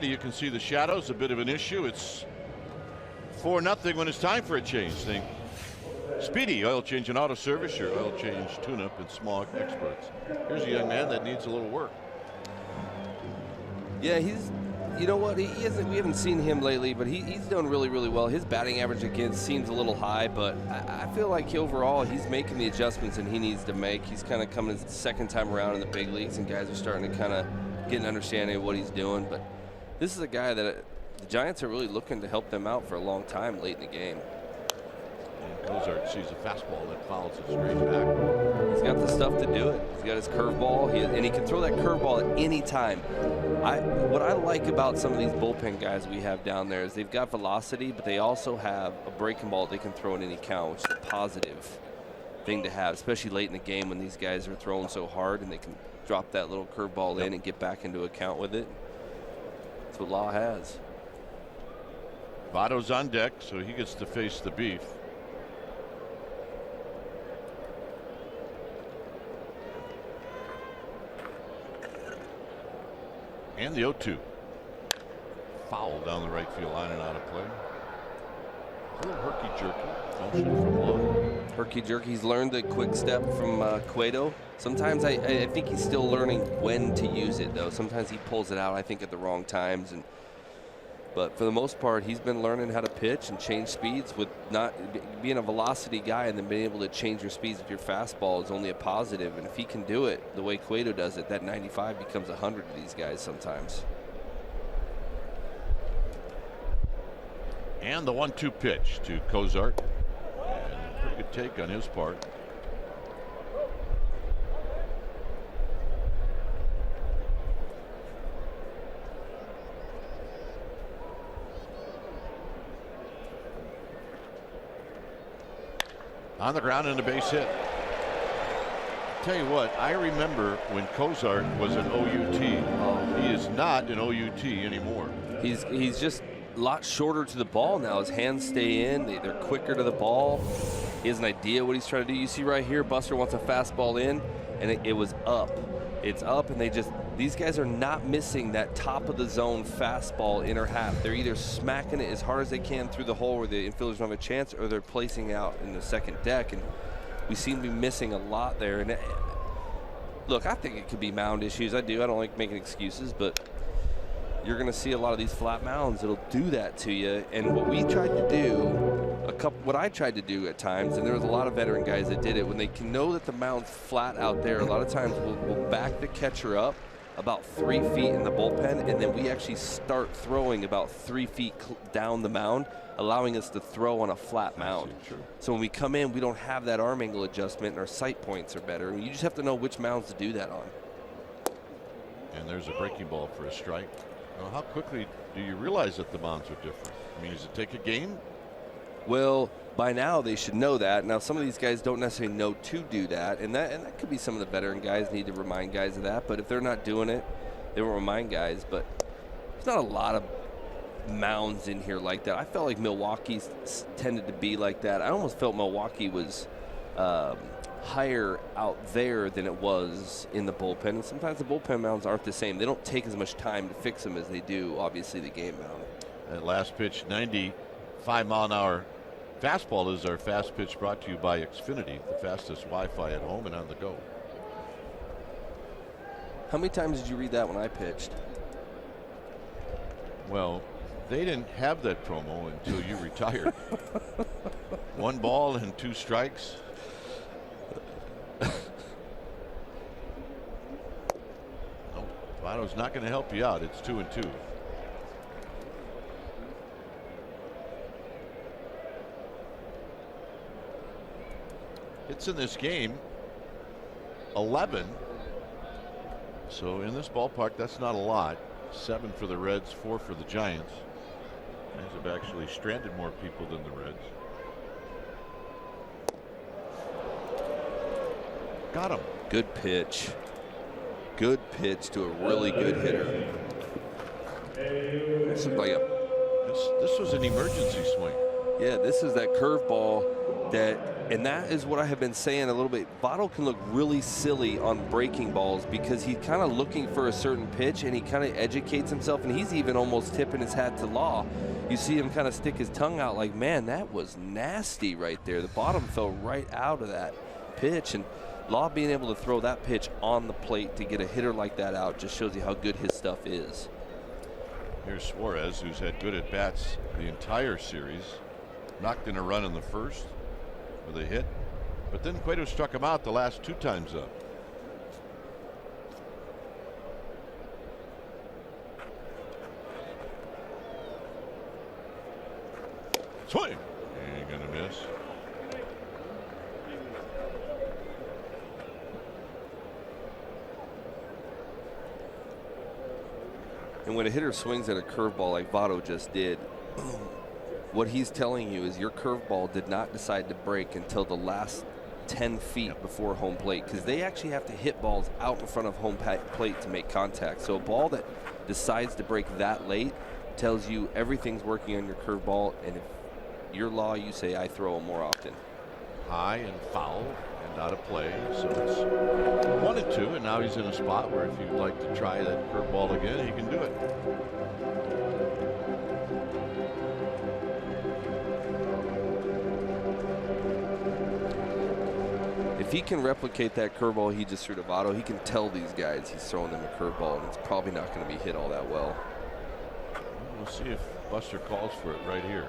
You can see the shadows, a bit of an issue. It's 4-0 when it's time for a change. Think Speedy Oil Change and Auto Service, your oil change, tune-up, and smog experts. Here's a young man that needs a little work. Yeah, you know what, we haven't seen him lately, but he's done really, really well. His batting average again seems a little high, but I feel like overall he's making the adjustments that he needs to make. He's kind of coming his second time around in the big leagues, and guys are starting to kind of get an understanding of what he's doing. But this is a guy that the Giants are really looking to help them out for a long time late in the game. Cozart sees a fastball that fouls it straight back. He's got the stuff to do it. He's got his curveball, and he can throw that curveball at any time. What I like about some of these bullpen guys we have down there is they've got velocity, but they also have a breaking ball they can throw at any count, which is a positive thing to have, especially late in the game when these guys are throwing so hard and they can drop that little curveball in and get back into a count with it. That's what Law has. Votto's on deck, so he gets to face the beef. And the 0-2. Foul down the right field line and out of play. A little herky-jerky motion from Law. Herky-jerky. He's learned the quick step from Cueto. Sometimes I think he's still learning when to use it, though. Sometimes he pulls it out, I think, at the wrong times. But for the most part, he's been learning how to pitch and change speeds with not being a velocity guy, and then being able to change your speeds with your fastball is only a positive. And if he can do it the way Cueto does it, that 95 becomes 100 to these guys sometimes. And the 1-2 pitch to Cozart. And pretty good take on his part. On the ground and a base hit. Tell you what, I remember when Cozart was an OUT. He is not an OUT anymore. He's just a lot shorter to the ball now. His hands stay in. They're quicker to the ball. He has an idea what he's trying to do. You see right here, Buster wants a fastball in, and it was up. It's up, and these guys are not missing that top of the zone fastball inner half. They're either smacking it as hard as they can through the hole where the infielders don't have a chance, or they're placing out in the second deck, and we seem to be missing a lot there. And look, I think it could be mound issues. I don't like making excuses, but you're going to see a lot of these flat mounds. It'll do that to you. And what we tried to do, what I tried to do at times, and there was a lot of veteran guys that did it, when they can know that the mound's flat out there, a lot of times we'll back the catcher up about 3 feet in the bullpen, and then we actually start throwing about 3 feet down the mound, allowing us to throw on a flat mound. So when we come in, we don't have that arm angle adjustment, and our sight points are better. You just have to know which mounds to do that on. And there's a breaking ball for a strike. Now, how quickly do you realize that the mounds are different? I mean, does it take a game? Well, by now they should know that. Now, some of these guys don't necessarily know to do that, and that could be some of the veteran guys need to remind guys of that. But if they're not doing it, they won't remind guys. But there's not a lot of mounds in here like that. I felt like Milwaukee's tended to be like that. I almost felt Milwaukee was higher out there than it was in the bullpen. And sometimes the bullpen mounds aren't the same. They don't take as much time to fix them as they do, obviously, the game mound. That last pitch, 95-mile-an-hour fastball, is our fast pitch, brought to you by Xfinity, the fastest Wi-Fi at home and on the go. How many times did you read that when I pitched? Well, they didn't have that promo until you retired. 1 ball and 2 strikes. No, Votto's not going to help you out. It's 2-2. Hits in this game, 11. So in this ballpark, that's not a lot. 7 for the Reds, 4 for the Giants. Giants have actually stranded more people than the Reds. Got him. Good pitch. Good pitch to a really good hitter. This looked like this was an emergency swing. Yeah, this is that curveball and that is what I have been saying a little bit. Votto can look really silly on breaking balls because he's kind of looking for a certain pitch, and he kind of educates himself, and he's even almost tipping his hat to Law. You see him kind of stick his tongue out like, man, that was nasty right there. The bottom fell right out of that pitch, and Law being able to throw that pitch on the plate to get a hitter like that out just shows you how good his stuff is. Here's Suarez, who's had good at-bats the entire series. Knocked in a run in the first with a hit, but then Cueto struck him out the last 2 times up. Swing! Ain't gonna miss. And when a hitter swings at a curveball like Votto just did, what he's telling you is your curveball did not decide to break until the last 10 feet before home plate, because they actually have to hit balls out in front of home plate to make contact. So a ball that decides to break that late tells you everything's working on your curveball, and if you're Law, you say, I throw them more often. High and foul and out of play. So it's 1-2, and now he's in a spot where if you'd like to try that curveball again, he can do it. If he can replicate that curveball he just threw to Votto, he can tell these guys he's throwing them a curveball, and it's probably not going to be hit all that well. We'll see if Buster calls for it right here.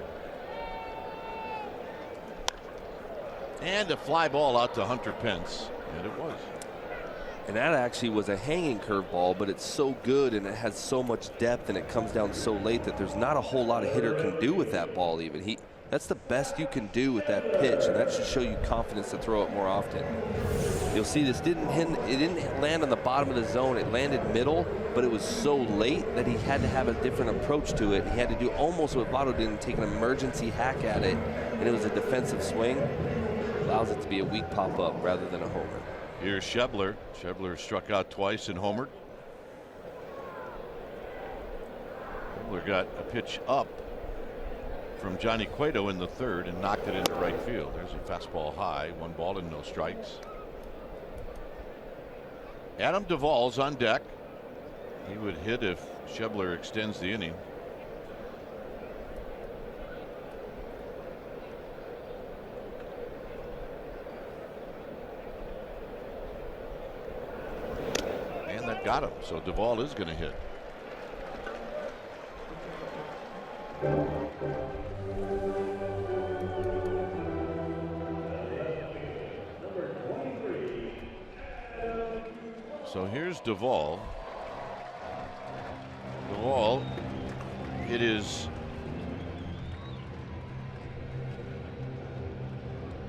And a fly ball out to Hunter Pence, and it was. And that actually was a hanging curveball, but it's so good and it has so much depth and it comes down so late that there's not a whole lot a hitter can do with that ball even. That's the best you can do with that pitch, and that should show you confidence to throw it more often. You'll see this didn't land on the bottom of the zone. It landed middle, but it was so late that he had to have a different approach to it. He had to do almost what Votto did and take an emergency hack at it, and it was a defensive swing. allows it to be a weak pop-up rather than a homer. Here's Schebler. Schebler struck out twice and homered. Schebler got a pitch up from Johnny Cueto in the third and knocked it into right field. There's a fastball high, 1 ball and no strikes. Adam Duvall's on deck. He would hit if Schebler extends the inning. And that got him. So Duvall is going to hit. So here's Duvall. Duvall, it is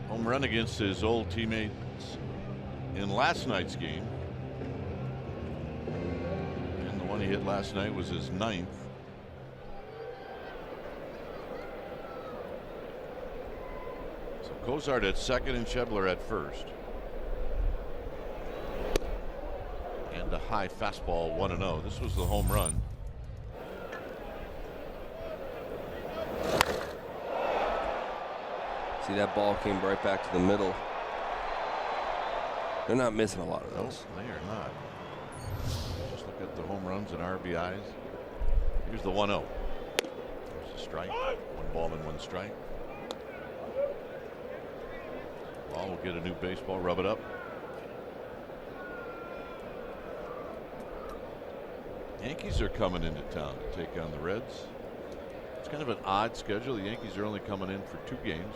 home run against his old teammates in last night's game. And the one he hit last night was his 9th. So Cozart at second and Schebler at first. And a high fastball, 1-0. This was the home run. See, that ball came right back to the middle. They're not missing a lot of those. No, they are not. Just look at the home runs and RBIs. Here's the 1-0. There's a strike. 1 ball and 1 strike. Ball will get a new baseball, rub it up. Yankees are coming into town to take on the Reds. It's kind of an odd schedule. The Yankees are only coming in for 2 games.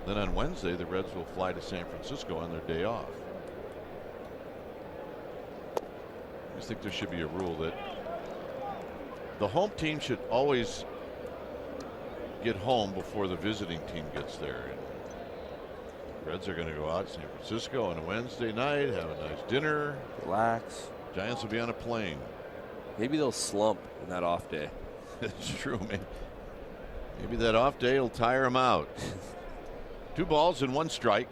Then on Wednesday, the Reds will fly to San Francisco on their day off. I just think there should be a rule that the home team should always get home before the visiting team gets there. And the Reds are going to go out to San Francisco on a Wednesday night, have a nice dinner, relax. Giants will be on a plane. Maybe they'll slump in that off day. It's true, man. Maybe that off day will tire them out. 2 balls and 1 strike.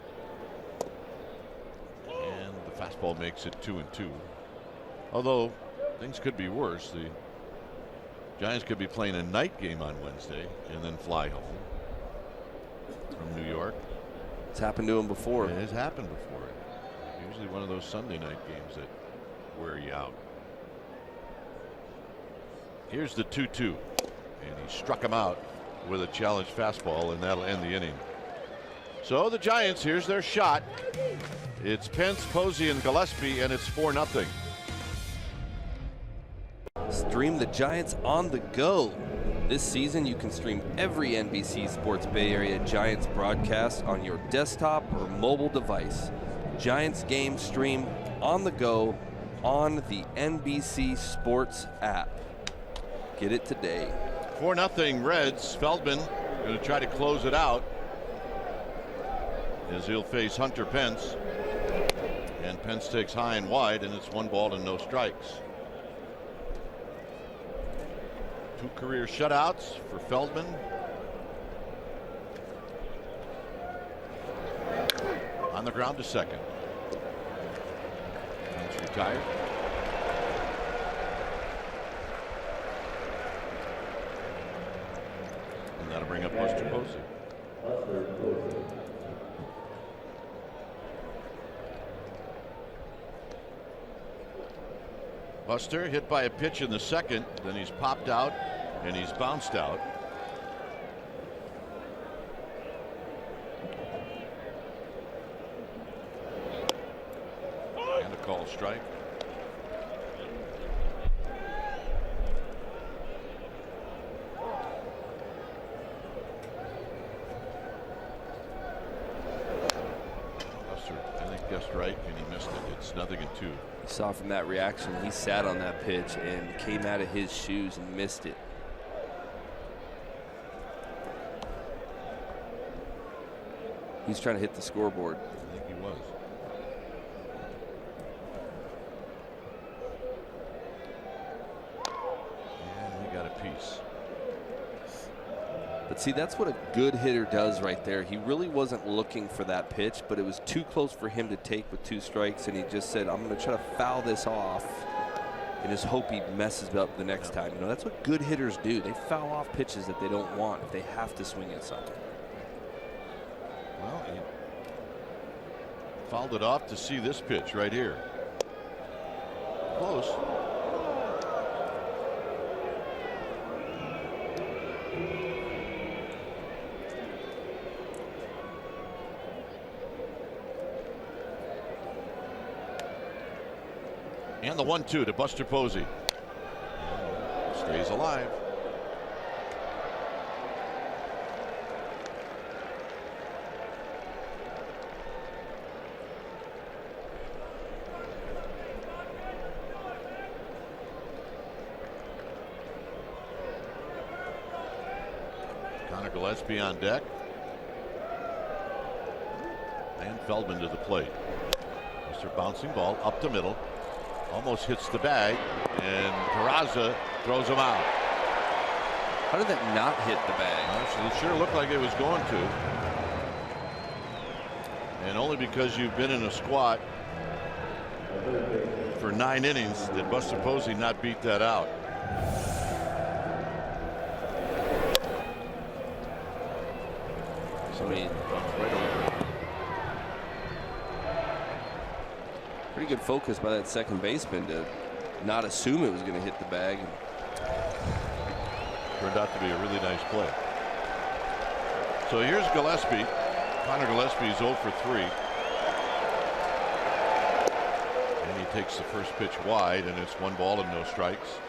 And the fastball makes it 2-2. Although things could be worse. The Giants could be playing a night game on Wednesday and then fly home from New York. It's happened to them before. It has happened before. Usually one of those Sunday night games that wear you out. Here's the 2-2. And he struck him out with a challenge fastball, and that'll end the inning. So the Giants, here's their shot. It's Pence, Posey, and Gillespie, and it's 4-0. Stream the Giants on the go. This season, you can stream every NBC Sports Bay Area Giants broadcast on your desktop or mobile device. Giants game stream on the go on the NBC Sports app. Get it today. 4-0 Reds. Feldman going to try to close it out as he'll face Hunter Pence. And Pence takes high and wide, and it's 1 ball and no strikes. 2 career shutouts for Feldman. On the ground to second. Pence retired. And that'll bring up Buster Posey. Buster hit by a pitch in the second, then he's popped out and he's bounced out. And a called strike. Buster, I think, guessed right and he missed it. It's 0-2. You saw from that reaction, he sat on that pitch and came out of his shoes and missed it. He's trying to hit the scoreboard. I think he was. And he got a piece. But see, that's what a good hitter does right there. He really wasn't looking for that pitch, but it was too close for him to take with 2 strikes, and he just said, I'm going to try to foul this off and just hope he messes up the next time. You know, that's what good hitters do. They foul off pitches that they don't want if they have to swing at something. Well, he fouled it off to see this pitch right here. Close. And the 1-2 to Buster Posey. Stays alive. Connor Gillespie on deck. And Feldman to the plate. Mr. Bouncing ball up the middle. Almost hits the bag, and Peraza throws him out. How did that not hit the bag? It sure looked like it was going to. And only because you've been in a squat for 9 innings did Buster Posey not beat that out. Somebody right over. Pretty good focus by that second baseman to not assume it was going to hit the bag. Turned out to be a really nice play. So here's Gillespie. Connor Gillespie is 0 for 3. And he takes the first pitch wide, and it's 1 ball and no strikes.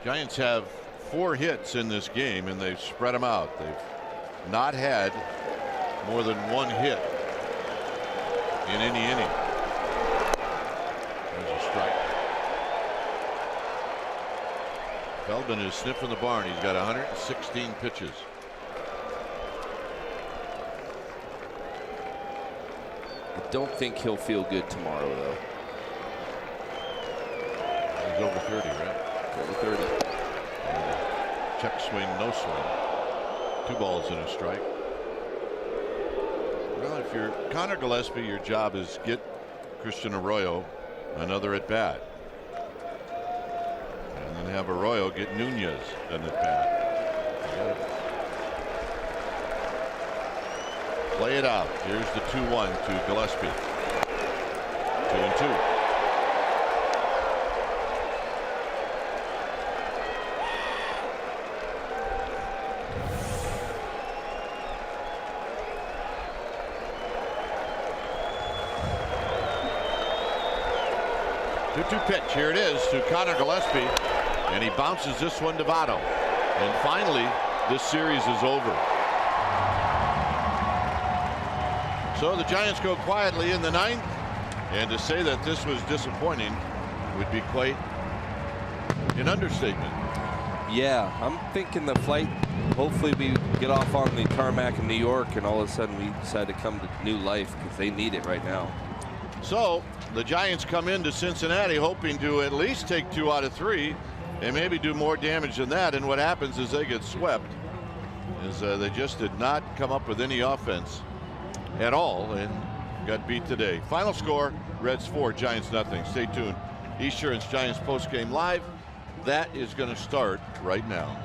Giants have 4 hits in this game, and they've spread them out. They've not had more than 1 hit in any inning. There's a strike. Feldman is sniffing the barn. He's got 116 pitches. I don't think he'll feel good tomorrow, though. He's over 30, right? Over 30. Check swing, no swing. 2 balls and a strike. Well, if you're Connor Gillespie, your job is get Christian Arroyo another at bat, and then have Arroyo get Nunez an at bat. Play it out. Here's the 2-1 to Gillespie. 2-2. 2-2 pitch. Here it is to Connor Gillespie, and he bounces this one to Votto. And finally, this series is over. So the Giants go quietly in the 9th, and to say that this was disappointing would be quite an understatement. Yeah, I'm thinking the flight, hopefully we get off on the tarmac in New York, and all of a sudden we decide to come to new life because they need it right now. So the Giants come into Cincinnati hoping to at least take 2 out of 3 and maybe do more damage than that. And what happens is they get swept, is they just did not come up with any offense at all and got beat today. Final score, Reds 4, Giants nothing. Stay tuned. Esurance Giants postgame live. That is going to start right now.